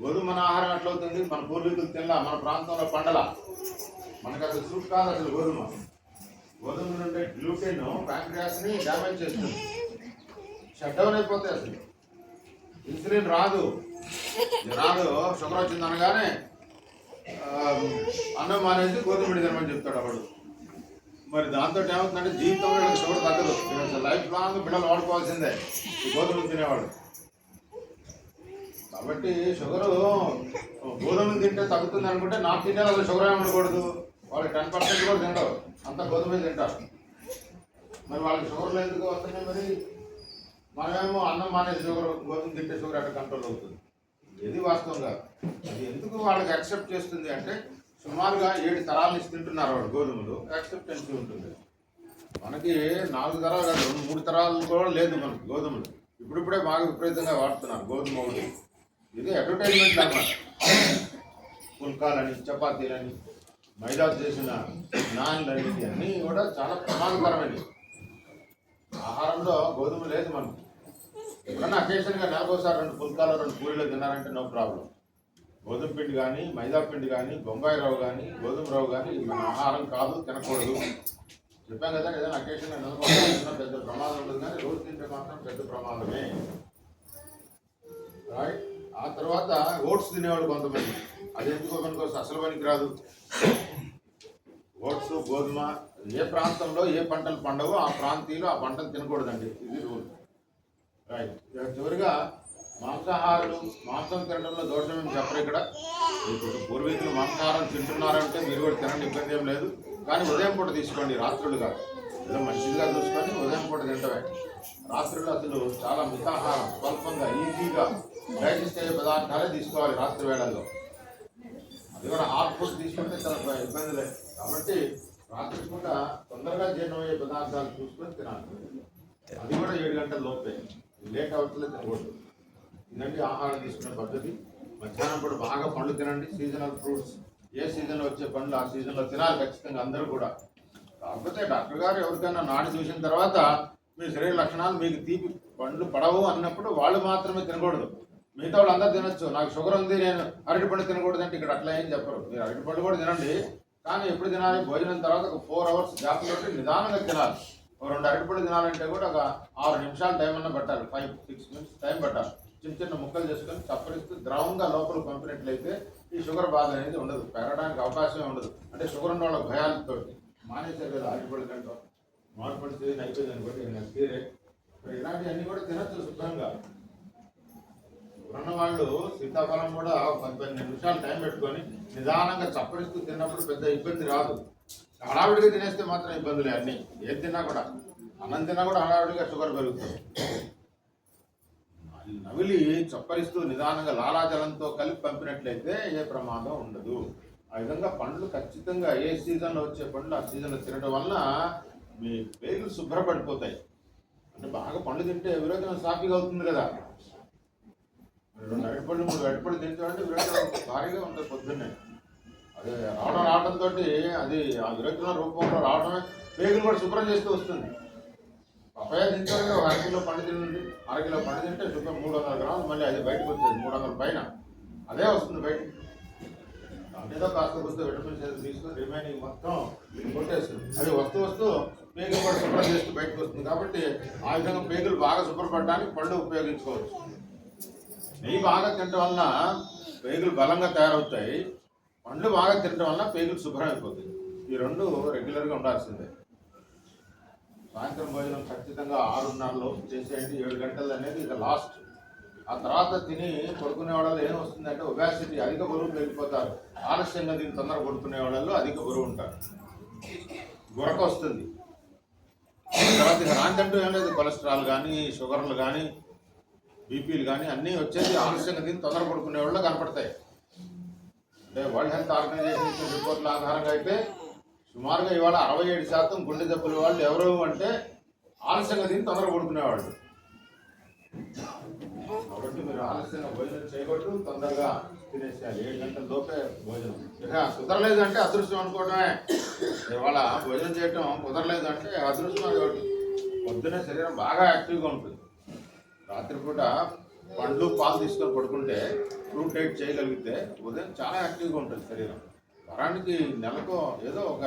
గోధుమ మన ఆహారం ఎట్లవుతుంది? మన పూర్వీకులు తినలా, మన ప్రాంతంలో పండల, మనకు అసలు సూట్ కాదు అసలు గోధుమ. గోధుమ నుండి గ్లూటెన్ ప్యాంక్రియాస్ని డ్యామేజ్ చేస్తుంది, షట్ డౌన్ అయిపోతాయి. అసలు ఇన్సులిన్ రాదు. షుగర్ వచ్చింది అనగానే అన్నం మానేసి గోధుమ పిండి తినమని చెప్తాడు అప్పుడు. మరి దాంతో ఏమవుతుందంటే జీవితంలో షుగర్ తగ్గదు, లైఫ్ లాంగ్ బిడ్డలు వాడుకోవాల్సిందే ఈ గోధుమలు తినేవాడు. కాబట్టి షుగరు గోధుమలు తింటే తగ్గుతుంది అనుకుంటే నార్త్ ఇండియాలో అసలు షుగర్ ఏమి ఉండకూడదు. వాళ్ళు 10% కూడా తినరు, అంతా గోధుమే తింటారు. మరి వాళ్ళకి షుగర్లు ఎందుకు వస్తున్నాయి? మరి మనమేమో అన్నం మానేసి షుగర్, గోధుమ తింటే షుగర్ అట్లా కంట్రోల్ అవుతుంది. ఇది వాస్తవంగా అది ఎందుకు వాళ్ళకి యాక్సెప్ట్ చేస్తుంది అంటే సుమారుగా 7 తరాల నుంచి తింటున్నారు వాళ్ళు గోధుమలు, యాక్సెప్టెన్సీ ఉంటుంది. మనకి 4 తరాలు కాదు, 3 తరాలు కూడా లేదు మనకి గోధుమలు. ఇప్పుడిప్పుడే బాగా విపరీతంగా వాడుతున్నారు గోధుమ ఒకటి. ఇది అడ్వర్టైజ్మెంట్ అన్నమాట. పుల్కాలని, చపాతీలని, మైదా చేసిన నాన్లని అన్నీ కూడా చాలా ప్రమాదకరమైనవి. ఆహారంలో గోధుమ లేదు మనకు. ఎప్పుడన్నా అకేషన్గా నెలకోసారి 2 పుల్కాలు 2 పూరీలు తిన్నారంటే నో ప్రాబ్లం. గోధుమ పిండి కానీ, మైదా పిండి కానీ, బొంబాయి రవ్వ కానీ, గోధుమ రవ్వ కానీ మన ఆహారం కాదు, తినకూడదు. చెప్పాం కదా, ఏదైనా అకేషన్గా నెలకోసారి పెద్ద ప్రమాదం ఉంటుంది, కానీ రోజు తింటే మాత్రం పెద్ద ప్రమాదమే. రైట్. ఆ తర్వాత ఓట్స్ తినేవాడు కొంతమంది, అది ఎందుకో మనకు అసలు పనికి రాదు. ఓట్స్, గోధుమ ఏ ప్రాంతంలో ఏ పంటలు పండవో ఆ ప్రాంతీయులు ఆ పంటలు తినకూడదండి, ఇది రూల్. రైట్. చివరిగా మాంసాహారులు మాంసం తినడంలో దోషం ఏమి చెప్పరు ఇక్కడ. ఇప్పుడు పూర్వీకులు మాంసాహారం తింటున్నారంటే మీరు కూడా తినండి, ఇబ్బంది ఏం లేదు. కానీ ఉదయం పూట తీసుకోండి, రాత్రులు కాదు. ఏదో మంచిదిగా చూసుకొని ఉదయం పూట తింటమే. రాత్రులు అసలు చాలా మితాహారం, స్వల్పంగా ఈజీగా డైజెస్ట్ అయ్యే పదార్థాలే తీసుకోవాలి రాత్రి వేళల్లో. అది కూడా హాట్ ఫుడ్ తీసుకుంటే చాలా ఇబ్బంది లేదు. కాబట్టి రాత్రి పూట తొందరగా జీర్ణమయ్యే పదార్థాలు చూసుకొని తినాలి. అది కూడా 7 గంటల లోపే, లేట్ అవుతుందో తినకూడదు. ఇదండి ఆహారం తీసుకునే పద్ధతి. మధ్యాహ్నం పూట బాగా పండ్లు తినండి, సీజనల్ ఫ్రూట్స్. ఏ సీజన్లో వచ్చే పండ్లు ఆ సీజన్లో తినాలి ఖచ్చితంగా అందరూ కూడా. కాకపోతే డాక్టర్ గారు ఎవరికైనా నాడి చూసిన తర్వాత మీ శరీర లక్షణాలు మీకు తీపి పండ్లు పడవు అన్నప్పుడు వాళ్ళు మాత్రమే తినకూడదు. మిగతా వాళ్ళు అందరూ తినొచ్చు. నాకు షుగర్ ఉంది, నేను అరటిపండు తినకూడదు అంటే ఇక్కడ అట్లా ఏం చెప్పరు. మీరు అరటిపండు కూడా తినండి, కానీ ఎప్పుడు తినాలి? భోజనం తర్వాత ఒక 4 hours గ్యాప్ తోటి నిదానంగా తినాలి. ఒక 2 అరటిపండు తినాలంటే కూడా ఒక 6 నిమిషాలు టైం అన్న పట్టాలి, 5-6 minutes టైం పట్టాలి. చిన్న చిన్న ముక్కలు చేసుకొని చప్పరిస్తూ ద్రవంగా లోపల పంపినట్లయితే ఈ షుగర్ బాధ అనేది ఉండదు, పెరగడానికి అవకాశమే ఉండదు. అంటే షుగర్ ఉన్న వాళ్ళ భయాలతో మానేసారు కదా అరటిపండు తింటాం, మామిడిపండు సీజన్ అయిపోయింది అనుకోండి తీరే. ఇలాంటివన్నీ కూడా తినచ్చు శుభ్రంగా. ఇప్పుడున్న వాళ్ళు సీతాఫలం కూడా 10 నిమిషాలు టైం పెట్టుకొని నిదానంగా చప్పరిస్తూ తిన్నప్పుడు పెద్ద ఇబ్బంది రాదు. హడావిడిగా తినేస్తే మాత్రం ఇబ్బందులే అన్నీ. ఏది తిన్నా కూడా, అన్నం తిన్నా కూడా హడావిడిగా షుగర్ పెరుగుతుంది. నవిలి చప్పరిస్తూ నిదానంగా లాలాజలంతో కలిపి పంపినట్లయితే ఏ ప్రమాదం ఉండదు. ఆ విధంగా పండ్లు ఖచ్చితంగా ఏ సీజన్లో వచ్చే పండ్లు ఆ సీజన్లో తినడం వలన మీ పేగులు శుభ్రపడిపోతాయి. అంటే బాగా పండ్లు తింటే విరోచనం సాఫీగా అవుతుంది కదా. 2 అరటిపళ్ళు 3 అరటిపళ్ళు తింటామంటే విరోచనం భారీగా ఉంటుంది పొద్దున్నే. అదే రావడంతో అది ఆ విరోచన రూపంలో రావడమే పేగులు కూడా శుభ్రం చేస్తూ వస్తుంది. పపాయ తింటారంటే 1 అరకిలో పండు తినండి, 1 కిలో పండు తింటే శుభ్రం 300 గ్రాములు మళ్ళీ అది బయటకు వచ్చేది 300 పైన అదే వస్తుంది బయటకు. దాంట్లో కాస్త వస్తూ విటమిన్స్ ఏదో తీసుకొని రిమైనింగ్ మొత్తం కొట్టేస్తుంది. అది వస్తూ పేగులు కూడా శుభ్రం చేస్తూ బయటకు వస్తుంది. కాబట్టి ఆ విధంగా పేగులు బాగా శుభ్రపడడానికి పళ్ళు ఉపయోగించుకోవచ్చు. నెయ్యి బాగా తినడం వలన పేగులు బలంగా తయారవుతాయి. పండ్లు బాగా తినడం వలన పేగులు శుభ్రం అయిపోతాయి. ఈ 2 రెగ్యులర్గా ఉండాల్సిందే. సాయంత్రం భోజనం ఖచ్చితంగా 6:30లో చేసేయండి. 7 గంటలు అనేది ఇక లాస్ట్. ఆ తర్వాత తిని పడుకునే వాళ్ళలో ఏం వస్తుందంటే ఒబేసిటీ, అధిక బరువు పెరిగిపోతారు. ఆలస్యంగా దీన్ని తొందర పడుకునే వాళ్ళలో అధిక బరువు ఉంటారు, గురక వస్తుంది. తర్వాత ఇక రాంతంటూ ఏం లేదు. కొలెస్ట్రాల్ కానీ, షుగర్లు కానీ, బీపీలు కానీ అన్నీ వచ్చేసి ఆలస్యంగా దీన్ని తొందర పడుకునే వాళ్ళు కనపడతాయి. అంటే వరల్డ్ హెల్త్ ఆర్గనైజేషన్ ఇచ్చిన రిపోర్ట్ల ఆధారంగా అయితే సుమారుగా ఇవాళ 67% గుండె జబ్బుల వాళ్ళు ఎవరు అంటే ఆలస్యంగా దీన్ని తొందర పడుకునేవాళ్ళు. కాబట్టి మీరు ఆలస్యంగా భోజనం చేయకూడదు, తొందరగా తినేసేయాలి. 7 గంటల లోపే భోజనం. ఇక కుదరలేదు అంటే అదృష్టం అనుకోవడమే. ఇవాళ భోజనం చేయటం కుదరలేదు అంటే అదృష్టం. అది పొద్దునే శరీరం బాగా యాక్టివ్గా ఉంటుంది. రాత్రిపూట పండ్లు పాలు తీసుకొని పడుకుంటే ఫ్రూట్ డైట్ చేయగలిగితే ఉదయం చాలా యాక్టివ్గా ఉంటుంది శరీరం. వారానికి నెలకు ఏదో ఒక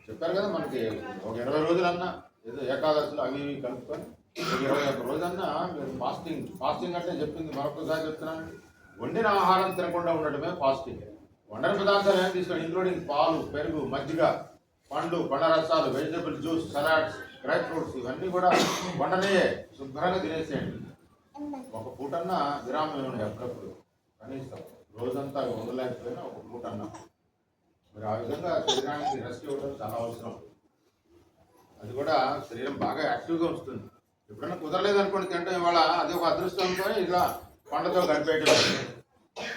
చెప్పారు కదా మనకి ఒక 20 రోజులన్నా ఏదో ఏకాదశులు అవి కలుపుకొని 21 రోజన్నా మీరు ఫాస్టింగ్ అంటే చెప్పింది మరొకసారి చెప్తున్నాను. వండిన ఆహారం తినకుండా ఉండటమే ఫాస్టింగ్. వండని పదార్థాలు ఏమైనా తీసుకోండి, ఇంక్లూడింగ్ పాలు, పెరుగు, మజ్జిగ, పండ్లు, పండ్ల రసాలు, vegetable juice, salads, dry fruits ఇవన్నీ కూడా వండనే శుభ్రంగా తినేసేయండి. ఒక పూటన్నా విరామం ఇవ్వండి అప్పుడప్పుడు. కనీసం రోజంతా ఉండలేకపోయినా ఒక పూట అన్నా మీరు ఆ విధంగా శరీరానికి రెస్ట్ ఇవ్వడం చాలా అవసరం. అది కూడా శరీరం బాగా యాక్టివ్గా వస్తుంది. ఎప్పుడైనా కుదరలేదు అనుకోండి తింటాం ఇవాళ, అది ఒక అదృష్టం అనుకొని ఇలా పండ్లతో గడిపేయడం.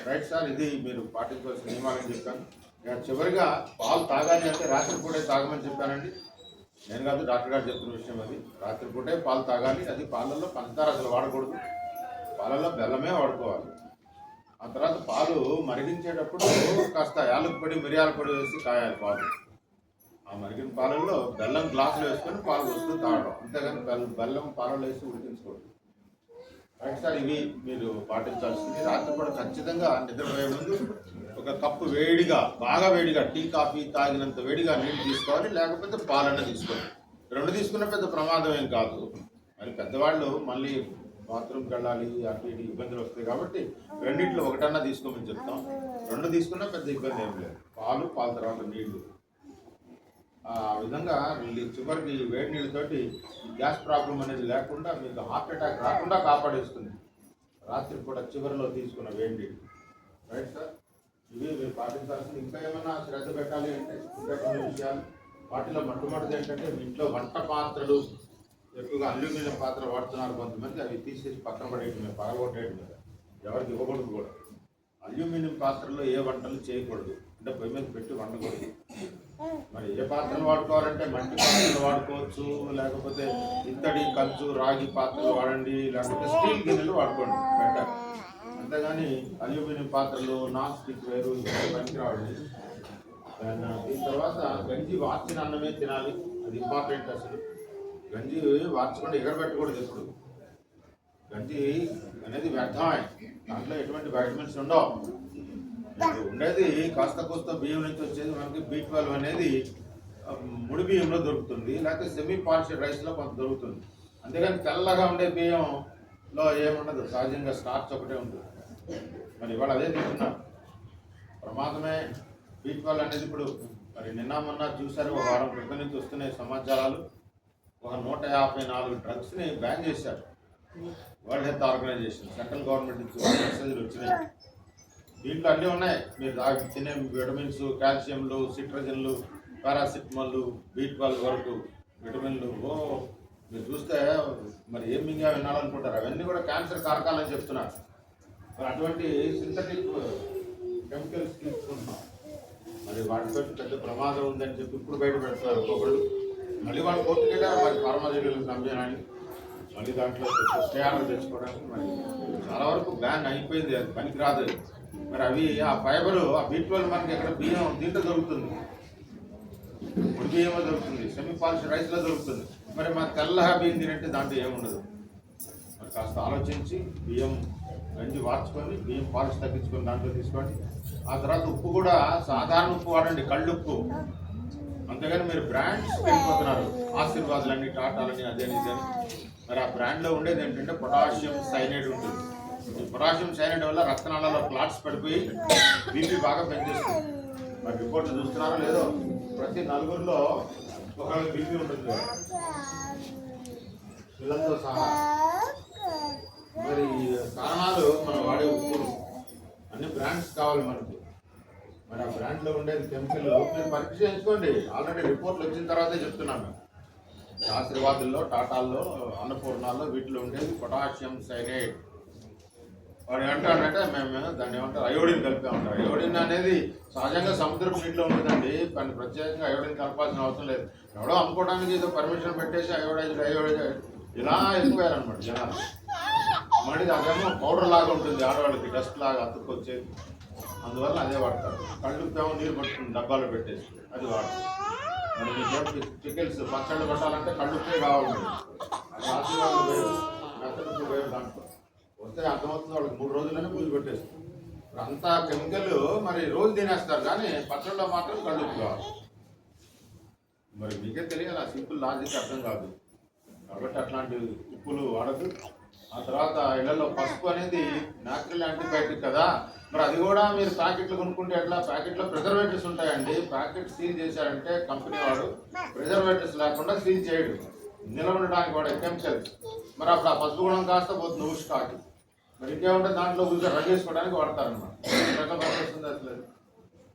రైట్ సార్, ఇది మీరు పాటించవలసిన నియమాలని చెప్పాను. నేను చివరిగా పాలు తాగాలి అంటే రాత్రిపూటే తాగమని చెప్పానండి. నేను కాదు, డాక్టర్ గారు చెప్పిన విషయం అది. రాత్రిపూటే పాలు తాగాలి. అది పాలల్లో పంచదార అసలు వాడకూడదు, పాలల్లో బెల్లమే వాడుకోవాలి. ఆ తర్వాత పాలు మరిగించేటప్పుడు కాస్త యాలకుపొడి, మిరియాల పొడి వేసి కాయాలి పాలు. ఆ మరిగిన పాలల్లో బెల్లం గ్లాసులు వేసుకొని పాలు వస్తూ తాగడం, అంతేగాని బెల్లం పాలలో వేసి ఉడికించుకోవడం. రైట్ సార్, ఇవి మీరు పాటించాల్సింది. రాత్రిపూట ఖచ్చితంగా నిద్రపోయే ముందు ఒక కప్పు వేడిగా, బాగా వేడిగా, టీ కాఫీ తాగినంత వేడిగా నీళ్ళు తీసుకోవాలి, లేకపోతే పాలన్న తీసుకోవాలి. 2 తీసుకున్న పెద్ద ప్రమాదం ఏం కాదు. మరి పెద్దవాళ్ళు మళ్ళీ బాత్రూమ్కి వెళ్ళాలి, అటు ఇటు ఇబ్బందులు వస్తాయి కాబట్టి 2 ఒకటన్నా తీసుకోమని చెప్తాం. 2 తీసుకున్నా పెద్ద ఇబ్బంది ఏం లేదు. పాలు తర్వాత నీళ్లు. ఆ విధంగా చివరికి వేడి నీళ్ళతోటి గ్యాస్ ప్రాబ్లం అనేది లేకుండా మీకు హార్ట్ అటాక్ రాకుండా కాపాడేస్తుంది రాత్రిపూట చివరిలో తీసుకున్న వేడి నీళ్ళు. రైట్ సార్, ఇవి మీరు పాటించాల్సింది. ఇంకా ఏమైనా శ్రద్ధ పెట్టాలి అంటే ఇంకా కొన్ని విషయాలు. వాటిలో మొట్టమొదటిది ఏంటంటే మీ ఇంట్లో వంట పాత్రలు ఎక్కువగా అల్యూమినియం పాత్ర వాడుతున్నారు కొంతమంది. అవి తీసేసి పక్కన పడేయటమే, పగలగొట్టేయటమే, ఎవరికి ఇవ్వకూడదు కూడా. అల్యూమినియం పాత్రలో ఏ వంటలు చేయకూడదు, అంటే పొయ్యి మీద పెట్టి వండకూడదు. మరి ఏ పాత్రలు వాడుకోవాలంటే మట్టి పాత్రలు వాడుకోవచ్చు, లేకపోతే ఇత్తడి, కంచు, రాగి పాత్రలు వాడండి, లేకపోతే స్టీల్ గిన్నెలు వాడుకోండి బెటర్. అంతేగాని అల్యూమినియం పాత్రలు, నాన్ స్టిక్ వేరు పనికిరావండి. దీని తర్వాత గంజి వార్చిన అన్నమే తినాలి, అది ఇంపార్టెంట్. అసలు గంజి వార్చకుండా ఎగరబెట్టకూడదు ఎప్పుడు. గంజి అనేది వ్యర్థమే, దాంట్లో ఎటువంటి వైటమిన్స్ ఉండవు. ఉండేది కాస్త కోస్త బియ్యం నుంచి వచ్చేది మనకి B12 అనేది ముడి బియ్యంలో దొరుకుతుంది, లేకపోతే సెమీ పాలిష్డ్ రైస్లో కొంత దొరుకుతుంది. అంతేగాని తెల్లగా ఉండే బియ్యంలో ఏముండదు, సహజంగా స్టార్చ్ ఒకటే ఉంటుంది. మరి ఇవాళ అదే తింటున్నాం, ప్రమాదమే. B12 అనేది ఇప్పుడు మరి నిన్న మొన్న చూశారు, ఒక వారం క్రితం నుంచి వస్తున్నాయి సమాచారాలు. ఒక 154 డ్రగ్స్ని బ్యాన్ చేశారు. World health organisation, central government నుంచి మెసేజ్లు వచ్చినాయి. దీంట్లో అన్నీ ఉన్నాయి. మీరు తినే విటమిన్స్, కాల్షియంలు, సిట్రజన్లు, పారాసిటమాల్, B12 వరకు విటమిన్లు. మీరు చూస్తే మరి ఏం మింగా వినాలనుకుంటారు. అవన్నీ కూడా క్యాన్సర్ కారకాలని చెప్తున్నారు. మరి అటువంటి సింథటిక్ కెమికల్స్ తీసుకుంటున్నాం. మరి వాటితో పెద్ద ప్రమాదం ఉందని చెప్పి ఇప్పుడు బయట పెడుతున్నారు ఒక్కొక్కళ్ళు. మళ్ళీ వాళ్ళు కోర్టుకెళ్ళారు మరి ఫార్మాసిటీలకు సంబంధించి మళ్ళీ దాంట్లో స్టేఆర్లు తెచ్చుకోవడానికి మరి చాలా వరకు బ్యాన్ అయిపోయింది. అది పనికిరాదు. మరి అవి ఆ ఫైబరు, ఆ B12 మనకి ఎక్కడ బియ్యం దీంట్లో దొరుకుతుంది, పొడి బియ్యమో దొరుకుతుంది, సెమీ పాలిష్ రైస్లో దొరుకుతుంది. మరి మా తెల్ల బియ్యం తినంటే దాంట్లో ఏముండదు. మరి కాస్త ఆలోచించి బియ్యం గంజి వార్చుకొని బియ్యం పాలిష్ తగ్గించుకొని దాంట్లో తీసుకోండి. ఆ తర్వాత ఉప్పు కూడా సాధారణ ఉప్పు వాడండి, కళ్ళుప్పు. అంతేగాని మీరు బ్రాండ్స్ వెళ్ళిపోతున్నారు, ఆశీర్వాదులని, టాటాలని, అదేని ఇదని. మరి ఆ బ్రాండ్లో ఉండేది ఏంటంటే పొటాషియం సైనైడ్ ఉంటుంది. ఈ పొటాషియం సైనైడ్ వల్ల రక్తనాళాల్లో క్లాట్స్ పడిపోయి బీపీ బాగా పెంచేస్తుంది. మరి రిపోర్ట్లు చూస్తున్నారో లేదో, ప్రతి నలుగురిలో ఒకవేళ బీపీ ఉంటుంది పిల్లలతో సహా. మరి కారణాలు మనం వాడే ఉప్పులు అన్ని బ్రాండ్స్ కావాలి మనకు. మరి ఆ బ్రాండ్లో ఉండేది కెమికల్ మీరు పరీక్ష చేయించుకోండి. ఆల్రెడీ రిపోర్ట్లు వచ్చిన తర్వాతే చెప్తున్నాను. ఆశీర్వాదుల్లో, టాటాల్లో, అన్నపూర్ణాల్లో వీటిలో ఉండేది పొటాషియం సైనైడ్. వాడు ఏమంటాడంటే మేము దాన్ని ఏమంటారు, అయోడిన్ కలిపామంటారు. అయోడిన్ అనేది సహజంగా సముద్రపు నీటిలో ఉంటుందండి. కానీ ప్రత్యేకంగా అయోడిన్ కలపాల్సిన అవసరం లేదు. ఎవడో అమ్ముకోవడానికి ఏదో పర్మిషన్ పెట్టేసి అయోడైజ్ ఇలా వెళ్ళిపోయారనమాట జనాలు. మళ్ళీ అదేమో పౌడర్ లాగా ఉంటుంది, ఆడవాళ్ళకి డస్ట్ లాగా అతుక్కొచ్చేది. అందువల్ల అదే వాడతారు. కళ్ళుప్పేమో నీరు పట్టుకుని డబ్బాలో పెట్టేసి అది వాడతారు. మరి మీ చికెన్స్ పచ్చళ్ళు పెట్టాలంటే కళ్ళుప్పే కావాలి. అది ఆశీర్వాదం వేరు, మెత్తడుప్పు వేరు. దాంట్లో వస్తే అర్థమవుతుంది వాళ్ళకి 3 రోజుల్లోనే పూజ పెట్టేస్తారు. ఇప్పుడు అంతా కెమికల్ మరి రోజు తినేస్తారు, కానీ పచ్చళ్ళలో మాత్రం కళ్ళుప్పు కావాలి. మరి మీకే తెలియాలి, ఆ సింపుల్ లాజిక్ అర్థం కాదు. కాబట్టి అట్లాంటి ఉప్పులు వాడదు. ఆ తర్వాత ఇళ్లలో పసుపు అనేది న్యాచురల్ యాంటీబయాటిక్ కదా. మరి అది కూడా మీరు ప్యాకెట్లు కొనుక్కుంటే ఎట్లా, ప్యాకెట్లో ప్రిజర్వేటివ్స్ ఉంటాయండి. ప్యాకెట్ సీల్ చేశారంటే కంపెనీ వాడు ప్రిజర్వేటివ్స్ లేకుండా సీల్ చేయడు, నిల్వ ఉండడానికి వాడే కెమికల్స్. మరి అప్పుడు ఆ పసుపు గుణం కాస్త పోతుంది ఊష్కాకి. మరి ఇంకేముంటే దాంట్లో ఊరికే రగ్గేసుకోవడానికి వాడతారన్నమాట. ఎట్లా పనిచేస్తుంది అసలు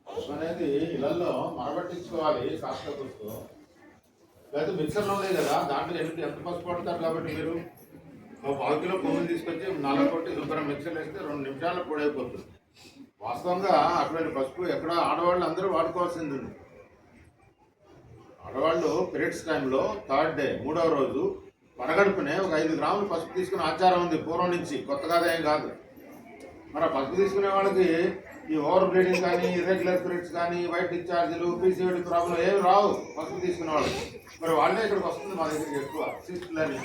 పసుపు అనేది ఇళ్లలో మరబట్టించుకోవాలి కాస్త పసుపు. లేదా మిక్సర్లో ఉన్నాయి కదా, దాంట్లో ఎంత పసుపు పడతారు. కాబట్టి మీరు 1/4 కిలో కొమ్ములు తీసుకొచ్చి 4 కొట్టి శుభ్రం మిక్సర్లు వేస్తే 2 నిమిషాల్లో పొడి అయిపోతుంది. వాస్తవంగా అటువంటి పసుపు ఎక్కడ ఆడవాళ్ళు అందరూ వాడుకోవాల్సింది ఉంది. ఆడవాళ్ళు పీరియడ్స్ టైంలో 3rd డే 3వ రోజు పరగడుపునే ఒక 5 గ్రాములు పసుపు తీసుకునే ఆచారం ఉంది పూర్వం నుంచి, కొత్తగా ఏం కాదు. మరి ఆ పసుపు తీసుకునే వాళ్ళకి ఈ ఓవర్ బ్లీడింగ్ కానీ, ఇర్రెగ్యులర్ పీరియడ్స్ కానీ, వైట్ డిశ్చార్జీలు, పీసీఓడి ప్రాబ్లం ఏమి రావు పసుపు తీసుకునే వాళ్ళకి. మరి వాళ్ళే ఇక్కడికి వస్తుంది మా దగ్గరికి ఎక్కువ. సిస్టులని,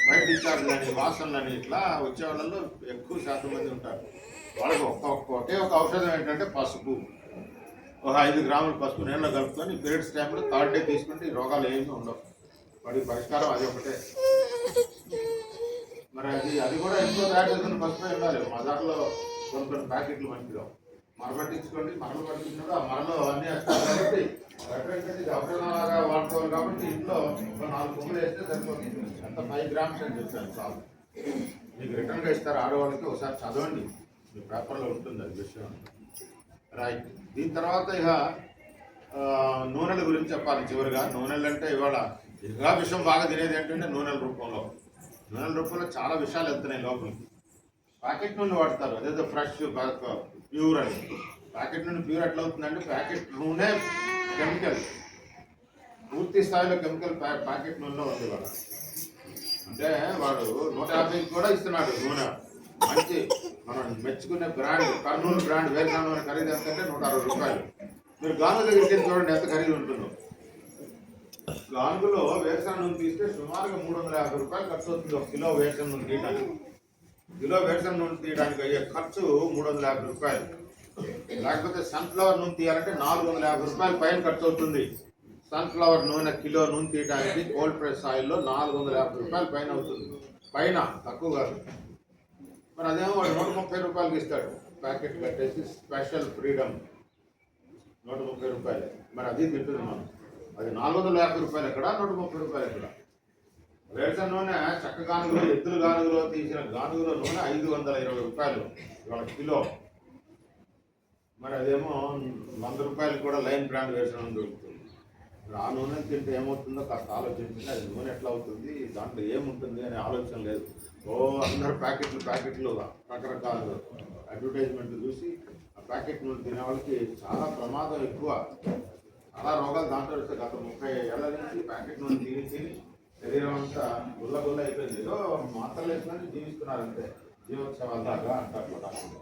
వైట్ డిశ్చార్జ్లని, వాసనలని ఇట్లా వచ్చే వాళ్ళలో ఎక్కువ శాతం మంది ఉంటారు. వాళ్ళకి ఒకే ఒక ఔషధం ఏంటంటే పసుపు. ఒక 5 గ్రాముల పసుపు నీళ్ళలో కలుపుకొని పీరియడ్స్ టైంలో 3rd డే తీసుకుంటే ఈ రోగాలు ఏమీ ఉండవు. వాడికి పరిష్కారం అది ఒకటే. మరి అది కూడా ఎంతో తయారు చేసుకుని పసుపు ఉండాలి. మా దాంట్లో కొన్ని ప్యాకెట్లు మంచిగా మరపట్టించుకోండి. మరలు పట్టించినప్పుడు ఆ మరలో అన్నీ వేస్తారు కాబట్టి ఔషధంలాగా వాడుకోవాలి. కాబట్టి ఇంట్లో 4 కొమ్ములు వేస్తే సరిపోతుంది. ఎంత 5 గ్రామ్స్ అని చెప్పాను చాలు. మీకు రిటర్న్గా ఇస్తారు ఆడవాళ్ళకి, ఒకసారి చదవండి, మీ పేపర్లో ఉంటుంది అది విషయం. రైట్. దీని తర్వాత ఇక నూనెల గురించి చెప్పాలి చివరిగా. నూనెలు అంటే ఇవాళ ఇంకా విషయం బాగా తినేది ఏంటంటే నూనెల రూపంలో చాలా విషయాలు వెళ్తున్నాయి లోపలికి. ప్యాకెట్ నూనె వాడతారు, అదేదో ఫ్రెష్ ప్యూర్ అని. ప్యాకెట్ నూనె ప్యూర్ ఎట్లా అవుతుందంటే, ప్యాకెట్ నూనె కెమికల్, పూర్తి స్థాయిలో కెమికల్ ప్యాకెట్ నూనెలో ఉంది వాడు. అంటే వాడు 150 కూడా ఇస్తున్నాడు నూనె. మంచి మనం మెచ్చుకునే బ్రాండ్, కర్నూలు బ్రాండ్ వేరుశనగ నూనె ఖరీదు ఎంతంటే 160 రూపాయలు. మీరు గానుగ దగ్గరికి వెళ్ళి చూడండి ఎంత ఖరీదు ఉంటుందో. గానుగలో వేరుశనగ నూనె తీస్తే సుమారుగా 350 రూపాయలు ఖర్చు అవుతుంది. 1 కిలో వేరుశనగ నూనె తీయడానికి. కిలో వేరుశనగ నూనె తీయడానికి అయ్యే ఖర్చు 350 రూపాయలు. లేకపోతే సన్ఫ్లవర్ నూనె తీయాలంటే 450 రూపాయలు పైన ఖర్చు అవుతుంది. సన్ఫ్లవర్ నూనె కిలో నూనె తీయడానికి కోల్డ్ ప్రెస్ ఆయిల్లో 450 రూపాయలు పైన అవుతుంది. పైన, తక్కువ కాదు. మరి అదేమో వాడు 130 రూపాయలకి ఇస్తాడు ప్యాకెట్ కట్టేసి. స్పెషల్ ఫ్రీడమ్ 130 రూపాయలు. మరి అది తింటుంది మనం. అది 450 రూపాయలు ఎక్కడ, 130 రూపాయలు ఎక్కడ. వేరుశనగ నూనె చక్క గానుగలో ఎద్దుల గానుగలో తీసిన గానుగలో నూనె 520 రూపాయలు ఇవాళ కిలో. మరి అదేమో 100 రూపాయలు కూడా లైన్ బ్రాండ్ వేరుశనగ నూనె దొరుకుతుంది. ఆ నూనె తింటే ఏమవుతుందో కాస్త ఆలోచించండి. అది నూనె ఎట్లా అవుతుంది, దాంట్లో ఏముంటుంది అనే ఆలోచన లేదు. అందరు ప్యాకెట్లు రకరకాల అడ్వర్టైజ్మెంట్లు చూసి ఆ ప్యాకెట్ నూనె తినే వాళ్ళకి చాలా ప్రమాదం ఎక్కువ. చాలా రోగాలు దాంట్లో వస్తే గత 30 ఏళ్ళ నుంచి ప్యాకెట్ నూనె తిని శరీరం అంతా గుల్ల అయిపోయింది. ఏదో మాత్రలు వేసుకొని జీవిస్తున్నారు అంతే, జీవోత్సవాల దాకా అంటారు డాక్టర్లు.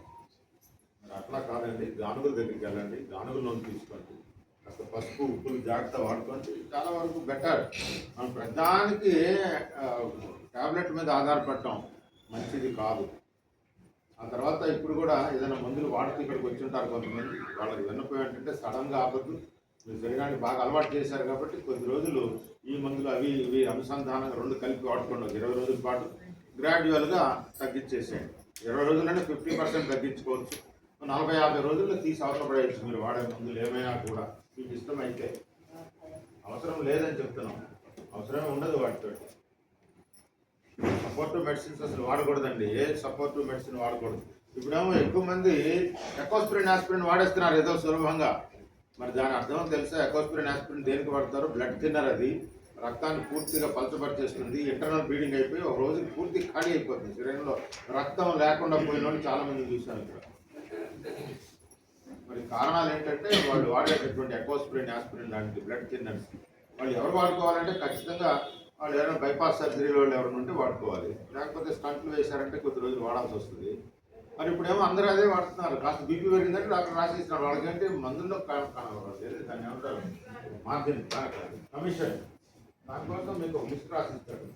మరి అట్లా కాదండి, గానుగుల దగ్గరికి వెళ్ళండి, గానుగుల నూనె తీసుకోండి, కాస్త పసుపు ఉప్పులు జాగ్రత్త వాడుకోండి, చాలా వరకు బెటర్. మనం ప్రధానికి ట్యాబ్లెట్ మీద ఆధారపడటం మంచిది కాదు. ఆ తర్వాత ఇప్పుడు కూడా ఏదైనా మందులు వాడుతూ ఇక్కడికి వచ్చి ఉంటారు కొంతమంది, వాళ్ళకి విన్నపోయి ఏంటంటే సడన్గా ఆపద్దు. మీరు శరీరాన్ని బాగా అలవాటు చేశారు కాబట్టి కొద్ది రోజులు ఈ మందులు అవి ఇవి అనుసంధానంగా 2 కలిపి వాడుకోండి. 20 రోజుల పాటు గ్రాడ్యువల్గా తగ్గించేసేయండి. 20 రోజుల్లోనే 50% తగ్గించుకోవచ్చు. 40-50 రోజుల్లో తీసి అవసరపడేయచ్చు మీరు వాడే మందులు ఏమైనా కూడా, మీకు ఇష్టమైతే. అవసరం లేదని చెప్తున్నాం, అవసరమే ఉండదు వాటితో. సపోర్టివ్ మెడిసిన్స్ అసలు వాడకూడదండి, ఏ సపోర్టివ్ మెడిసిన్ వాడకూడదు. ఇప్పుడేమో ఎక్కువ మంది ఎకోస్ప్రిన్ ఆస్పిరిన్ వాడేస్తున్నారు ఏదో సులభంగా. మరి దాని అర్థం తెలుసా? ఎకోస్ప్రిన్ ఆస్పిరిన్ దేనికి వాడతారు? Blood thinner. అది రక్తాన్ని పూర్తిగా పలచబరిచేస్తుంది, ఇంటర్నల్ బ్లీడింగ్ అయిపోయి ఒక రోజుకి పూర్తి ఖాళీ అయిపోతుంది. శరీరంలో రక్తం లేకుండా పోయిన వాళ్ళు చాలా మంది చూశాను ఇక్కడ. మరి కారణాలు ఏంటంటే వాళ్ళు వాడేటటువంటి ఎకోస్ప్రిన్ ఆస్పిరిన్ లాంటి బ్లడ్ థిన్నర్స్ వాళ్ళు ఎవరు వాడుకోవాలంటే ఖచ్చితంగా వాళ్ళు ఎవరైనా బైపాస్ సర్జరీ వాళ్ళు ఎవరైనా ఉంటే వాడుకోవాలి, లేకపోతే స్టంట్లు వేశారంటే కొద్ది రోజులు వాడాల్సి వస్తుంది. మరి ఇప్పుడేమో అందరూ అదే వాడుతున్నారు. కాస్త బీపీ పెరిగిందంటే డాక్టర్ రాసిస్తున్నారు. వాళ్ళకంటే మందుల్లో దాన్ని ఏమంటారు, మార్జిన్ కమిషన్, దానికోసం మీకు ఒక లిస్ట్ రాసిస్తాడు.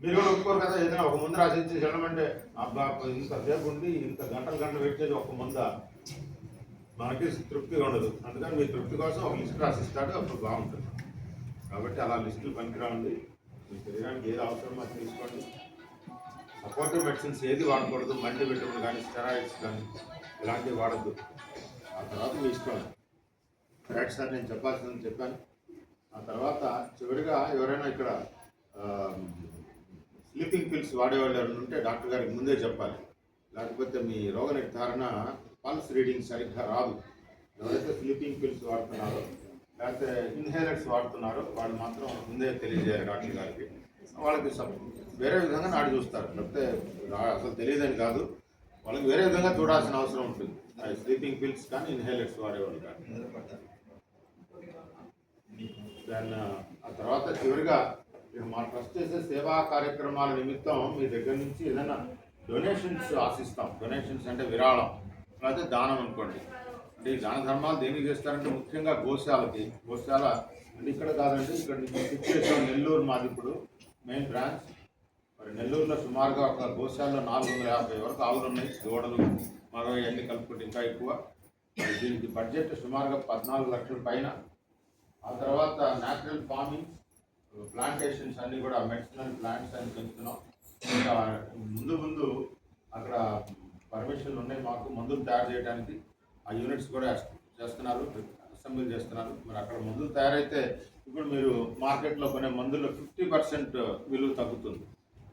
మీరు కూడా ఒప్పుకోరు కదా, ఏదైనా ఒక ముందు రాసిచ్చి వెళ్ళమంటే అబ్బా ఇంతసేపు ఉండి ఇంత గంటలు వెయిట్ చేసి ఒక ముందు మనకి తృప్తిగా ఉండదు. అందుకని మీ తృప్తి కోసం ఒక లిస్ట్ రాసిస్తాడు, అప్పుడు బాగుంటుంది. కాబట్టి అలా లిస్టులు పనికిరాండి. మీ శరీరానికి ఏది అవసరమో అది తీసుకోండి. సపోర్టివ్ మెడిసిన్స్ ఏది వాడకూడదు, మల్టీ విటమిన్ కానీ స్టెరాయిడ్స్ కానీ ఇలాంటివి వాడద్దు. ఆ తర్వాత మీ ఇష్టం. రైట్ సార్, నేను చెప్పాల్సిందని చెప్పాను. ఆ తర్వాత చివరిగా ఎవరైనా ఇక్కడ స్లీపింగ్ పిల్స్ వాడేవాళ్ళు ఎవరైనా ఉంటే డాక్టర్ గారికి ముందే చెప్పాలి, లేకపోతే మీ రోగ నిర్ధారణ పల్స్ రీడింగ్ సరిగ్గా రాదు. ఎవరైతే స్లీపింగ్ పిల్స్ వాడుతున్నారో లేకపోతే ఇన్హేలర్స్ వాడుతున్నారో వాళ్ళు మాత్రం ముందే తెలియజేయాలి డాక్టర్ గారికి. వాళ్ళకి వేరే విధంగా నాడి చూస్తారు, లేకపోతే అసలు తెలియదని కాదు, వాళ్ళకి వేరే విధంగా చూడాల్సిన అవసరం ఉంటుంది. స్లీపింగ్ పిల్స్ కానీ ఇన్హేలర్స్ వాడేవాళ్ళు కానీ. దాన్ ఆ తర్వాత చివరిగా మా ట్రస్ట్ చేసే సేవా కార్యక్రమాల నిమిత్తం మీ దగ్గర నుంచి ఏదైనా డొనేషన్స్ ఆశిస్తాం. డొనేషన్స్ అంటే విరాళం, లేకపోతే దానం అనుకోండి. అంటే ఈ దాన ధర్మాలు దేనికి చేస్తారంటే ముఖ్యంగా గోశాలకి. గోశాల అంటే ఇక్కడ కాదండి, ఇక్కడ షిఫ్ట్ చేసాం నెల్లూరు మాది ఇప్పుడు మెయిన్ బ్రాంచ్. మరి నెల్లూరులో సుమారుగా ఒక గోశాలలో 450 వరకు ఆవులు ఉన్నాయి, దూడలు మరో ఎన్ని కలుపుకుంటే ఇంకా ఎక్కువ. దీనికి బడ్జెట్ సుమారుగా 14 లక్షల పైన. ఆ తర్వాత న్యాచురల్ ఫార్మింగ్, ప్లాంటేషన్స్ అన్నీ కూడా మెడిసినల్ ప్లాంట్స్ అని పెంచుతున్నాం. ఇంకా ముందు అక్కడ పర్మిషన్లు ఉన్నాయి మాకు మందులు తయారు చేయడానికి. ఆ యూనిట్స్ కూడా చేస్తున్నారు, అసెంబ్లీ చేస్తున్నారు. మరి అక్కడ మందులు తయారైతే ఇప్పుడు మీరు మార్కెట్లో కొనే మందుల్లో 50% విలువ తగ్గుతుంది.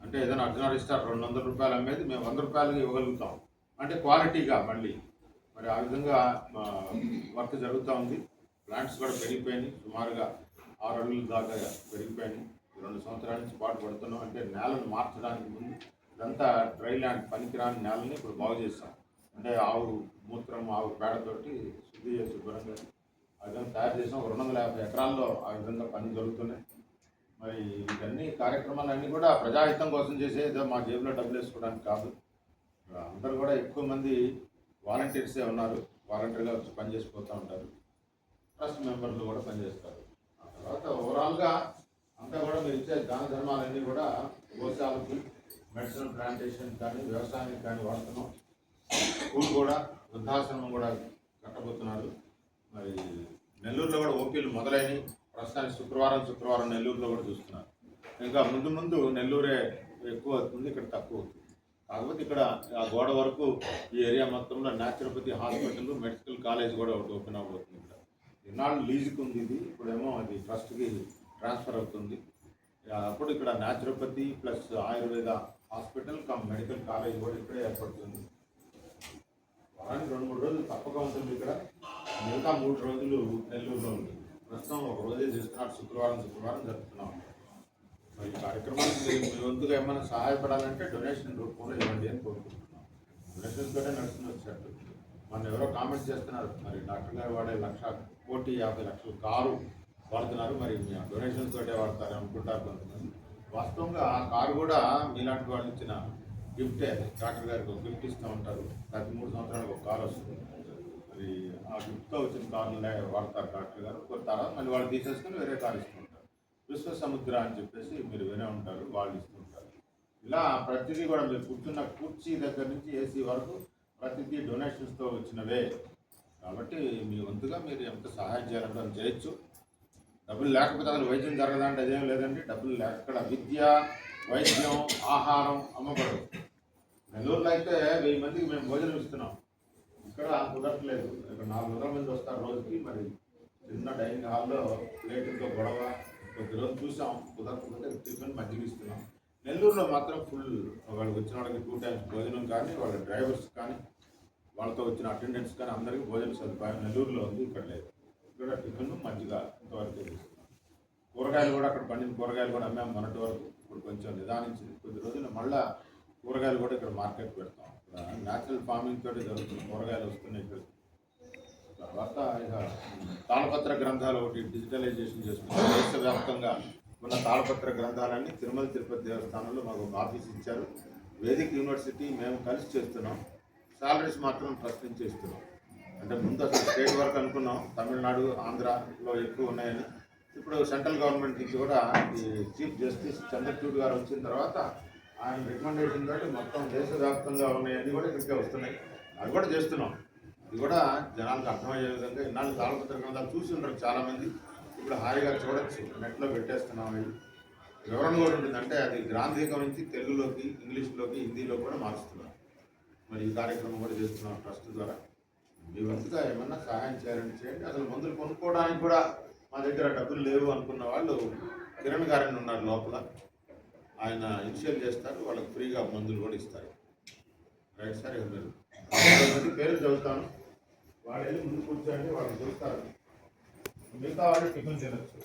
అంటే ఏదైనా అర్జునరీ స్టార్ 200 రూపాయలు అమ్మేది మేము 100 రూపాయలకి ఇవ్వగలుగుతాం, అంటే క్వాలిటీగా మళ్ళీ. మరి ఆ విధంగా వర్క్ జరుగుతూ ఉంది. ప్లాంట్స్ కూడా పెరిగిపోయినాయి, సుమారుగా 6 అడుగుల దాకా పెరిగిపోయినాయి. 2 సంవత్సరాల నుంచి పడుతున్నాం. అంటే నేలను మార్చడానికి ముందు ఇదంతా డ్రై ల్యాండ్, పనికిరాని నేలని ఇప్పుడు బాగు చేస్తాం. అంటే ఆవు మూత్రం, ఆవు పేడతోటి శుద్ధి చేసి శుభ్రంగా ఆ విధంగా తయారు చేసాం. 250 ఎకరాల్లో ఆ విధంగా పని జరుగుతున్నాయి. మరి ఇవన్నీ కార్యక్రమాలన్నీ కూడా ప్రజాహితం కోసం చేసేదో మా జేబులో డబ్బులు వేసుకోవడానికి కాదు. అందరూ కూడా ఎక్కువ మంది వాలంటీర్సే ఉన్నారు, వాలంటీర్గా వచ్చి పనిచేసిపోతూ ఉంటారు. ట్రస్ట్ మెంబర్లు కూడా పనిచేస్తారు. ఆ తర్వాత ఓవరాల్గా అంతా కూడా మీరు ఇచ్చే దాన ధర్మాలన్నీ కూడా గోశాలకి, మెడిసినల్ ప్లాంటేషన్ కానీ వ్యవసాయానికి కానీ వాడుతున్నాం. స్కూల్ కూడా, వృద్ధాశ్రమం కూడా కట్టబోతున్నారు. మరి నెల్లూరులో కూడా ఓపీలు మొదలైనవి. ప్రస్తుతానికి శుక్రవారం నెల్లూరులో కూడా చూస్తున్నారు. ఇంకా ముందు నెల్లూరే ఎక్కువ అవుతుంది, ఇక్కడ తక్కువ అవుతుంది. కాకపోతే ఇక్కడ ఆ గోడ వరకు ఈ ఏరియా మొత్తంలో న్యాచురోపతి హాస్పిటల్, మెడికల్ కాలేజ్ కూడా ఒకటి ఓపెన్ అవబోతుంది. ఇక్కడ ఇన్నాళ్ళు లీజుకు ఉంది ఇది, ఇప్పుడేమో అది ట్రస్ట్కి ట్రాన్స్ఫర్ అవుతుంది. అప్పుడు ఇక్కడ naturopathy plus Ayurveda hospital come medical college కూడా ఇక్కడే ఏర్పడుతుంది. వారానికి 2-3 రోజులు తప్పక ఉంటుంది ఇక్కడ. మిగతా 3 రోజులు నెల్లూరులో ఉంటుంది. ప్రస్తుతం ఒక రోజే చేస్తున్నారు, శుక్రవారం జరుపుతున్నాం. మరి ఈ కార్యక్రమానికి మీ వంతుగా ఏమైనా సహాయపడాలంటే డొనేషన్ రూపంలో ఇవ్వండి అని కోరుకుంటున్నాం. డొనేషన్స్తోనే నడుస్తుంది వచ్చేటట్టు. మన ఎవరో కామెంట్ చేస్తున్నారు, మరి డాక్టర్ గారు వాడే 1,50,00,000 కారు వాడుతున్నారు, మరి మీ డొనేషన్స్ తోటే వాడతారు అనుకుంటారు కొంతమంది. వాస్తవంగా ఆ కారు కూడా మీలాంటి వాళ్ళు ఇచ్చిన గిఫ్టే. అది డాక్టర్ గారికి ఒక గిఫ్ట్ ఇస్తూ ఉంటారు, ప్రతి 3 సంవత్సరాలకు ఒక కారు వస్తుంది. మరి ఆ గిఫ్ట్తో వచ్చిన కార్లనే వాడతారు డాక్టర్ గారు. కొంత తర్వాత మళ్ళీ వాళ్ళు తీసేసుకొని వేరే కారు ఇస్తుంటారు. విశ్వ సముద్ర అని చెప్పేసి మీరు వినే ఉంటారు, వాళ్ళు ఇస్తుంటారు. ఇలా ప్రతిదీ కూడా మీరు కూర్చున్న కుర్చీ దగ్గర నుంచి ఏసీ వరకు ప్రతిదీ డొనేషన్స్తో వచ్చినవే. కాబట్టి మీ వంతుగా మీరు ఎంత సహాయం చేయాలంటే అది చేయొచ్చు. డబ్బులు లేకపోతే అసలు వైద్యం జరగదంటే అదేం లేదండి. డబ్బులు లేక విద్య, వైద్యం, ఆహారం అమ్మబడదు. నెల్లూరులో అయితే 1000 మందికి మేము భోజనం ఇస్తున్నాం. ఇక్కడ కుదరట్లేదు. ఇక్కడ 400 మంది వస్తారు రోజుకి. మరి చిన్న డైనింగ్ హాల్లో ప్లేట్లతో గొడవ. కొద్ది రోజు చూసాం, కుదరకపోతే టిఫిన్ మజ్జిగ ఇస్తున్నాం. నెల్లూరులో మాత్రం ఫుల్. వాళ్ళకి వచ్చిన వాళ్ళకి 2 టైమ్స్ భోజనం కానీ, వాళ్ళ డ్రైవర్స్ కానీ, వాళ్ళతో వచ్చిన అటెండెంట్స్ కానీ అందరికీ భోజన సదుపాయం నెల్లూరులో ఉంది, ఇక్కడ లేదు. ఇక్కడ టిఫిన్ మజ్జిగ ఇంతవరకు ఇస్తున్నాం. కూరగాయలు కూడా అక్కడ పండిన కూరగాయలు కూడా అమ్మాము మొన్నటి వరకు. ఇప్పుడు కొంచెం నిదానించింది. కొద్ది రోజులు మళ్ళీ కూరగాయలు కూడా ఇక్కడ మార్కెట్ పెడతాం. ఇక్కడ న్యాచురల్ ఫార్మింగ్ తోటి జరుగుతుంది, కూరగాయలు వస్తున్నాయి ఇక్కడ. తర్వాత ఇక తాళపత్ర గ్రంథాలు ఒకటి డిజిటలైజేషన్ చేస్తున్నాం. దేశవ్యాప్తంగా ఉన్న తాళపత్ర గ్రంథాలన్నీ తిరుమల తిరుపతి దేవస్థానంలో మాకు ఒక ఆఫీస్ ఇచ్చారు. వేదిక్ యూనివర్సిటీ మేము కలిసి చేస్తున్నాం. సాలరీస్ మాత్రం ట్రస్ట్ నుంచి ఇస్తున్నాం. అంటే ముందు అసలు స్టేట్ వరకు అనుకున్నాం, తమిళనాడు, ఆంధ్రాలో ఎక్కువ ఉన్నాయని. ఇప్పుడు సెంట్రల్ గవర్నమెంట్ నుంచి కూడా ఈ చీఫ్ జస్టిస్ చంద్రచూడ్ గారు వచ్చిన తర్వాత ఆయన రికమెండేషన్ తోటి మొత్తం దేశవ్యాప్తంగా ఉన్నాయన్నీ కూడా ఇక్కడికే వస్తున్నాయి. అది కూడా చేస్తున్నాం. ఇది కూడా జనాలకు అర్థమయ్యే విధంగా. ఇన్నాళ్ళు తాళపత్ర గ్రంథాలు చూసి ఉండరు చాలామంది. ఇప్పుడు హాయిగా చూడొచ్చు, నెట్లో పెట్టేస్తున్నాం. వివరణ కూడా ఉంటుంది. అంటే అది గ్రాంధికం నుంచి తెలుగులోకి, ఇంగ్లీష్లోకి, హిందీలో కూడా మారుస్తున్నాం. మరి ఈ కార్యక్రమం కూడా చేస్తున్నాం ట్రస్ట్ ద్వారా. మీ వంతుగా ఏమన్నా సహాయం చేయాలని చేయండి. అసలు మందులు కొనుక్కోవడానికి కూడా మా దగ్గర డబ్బులు లేవు అనుకున్న వాళ్ళు కిరణ్ గారిని ఉన్నారు లోపల, ఆయన ఇనిషియల్ చేస్తారు, వాళ్ళకి ఫ్రీగా మందులు కూడా ఇస్తారు. Right sir. మీరు పేరు చదువుతాను, వాళ్ళు వెళ్ళి ముందు కూర్చోండి, వాళ్ళు చూస్తారు. మిగతా వాళ్ళు టిఫిన్ తినచ్చు.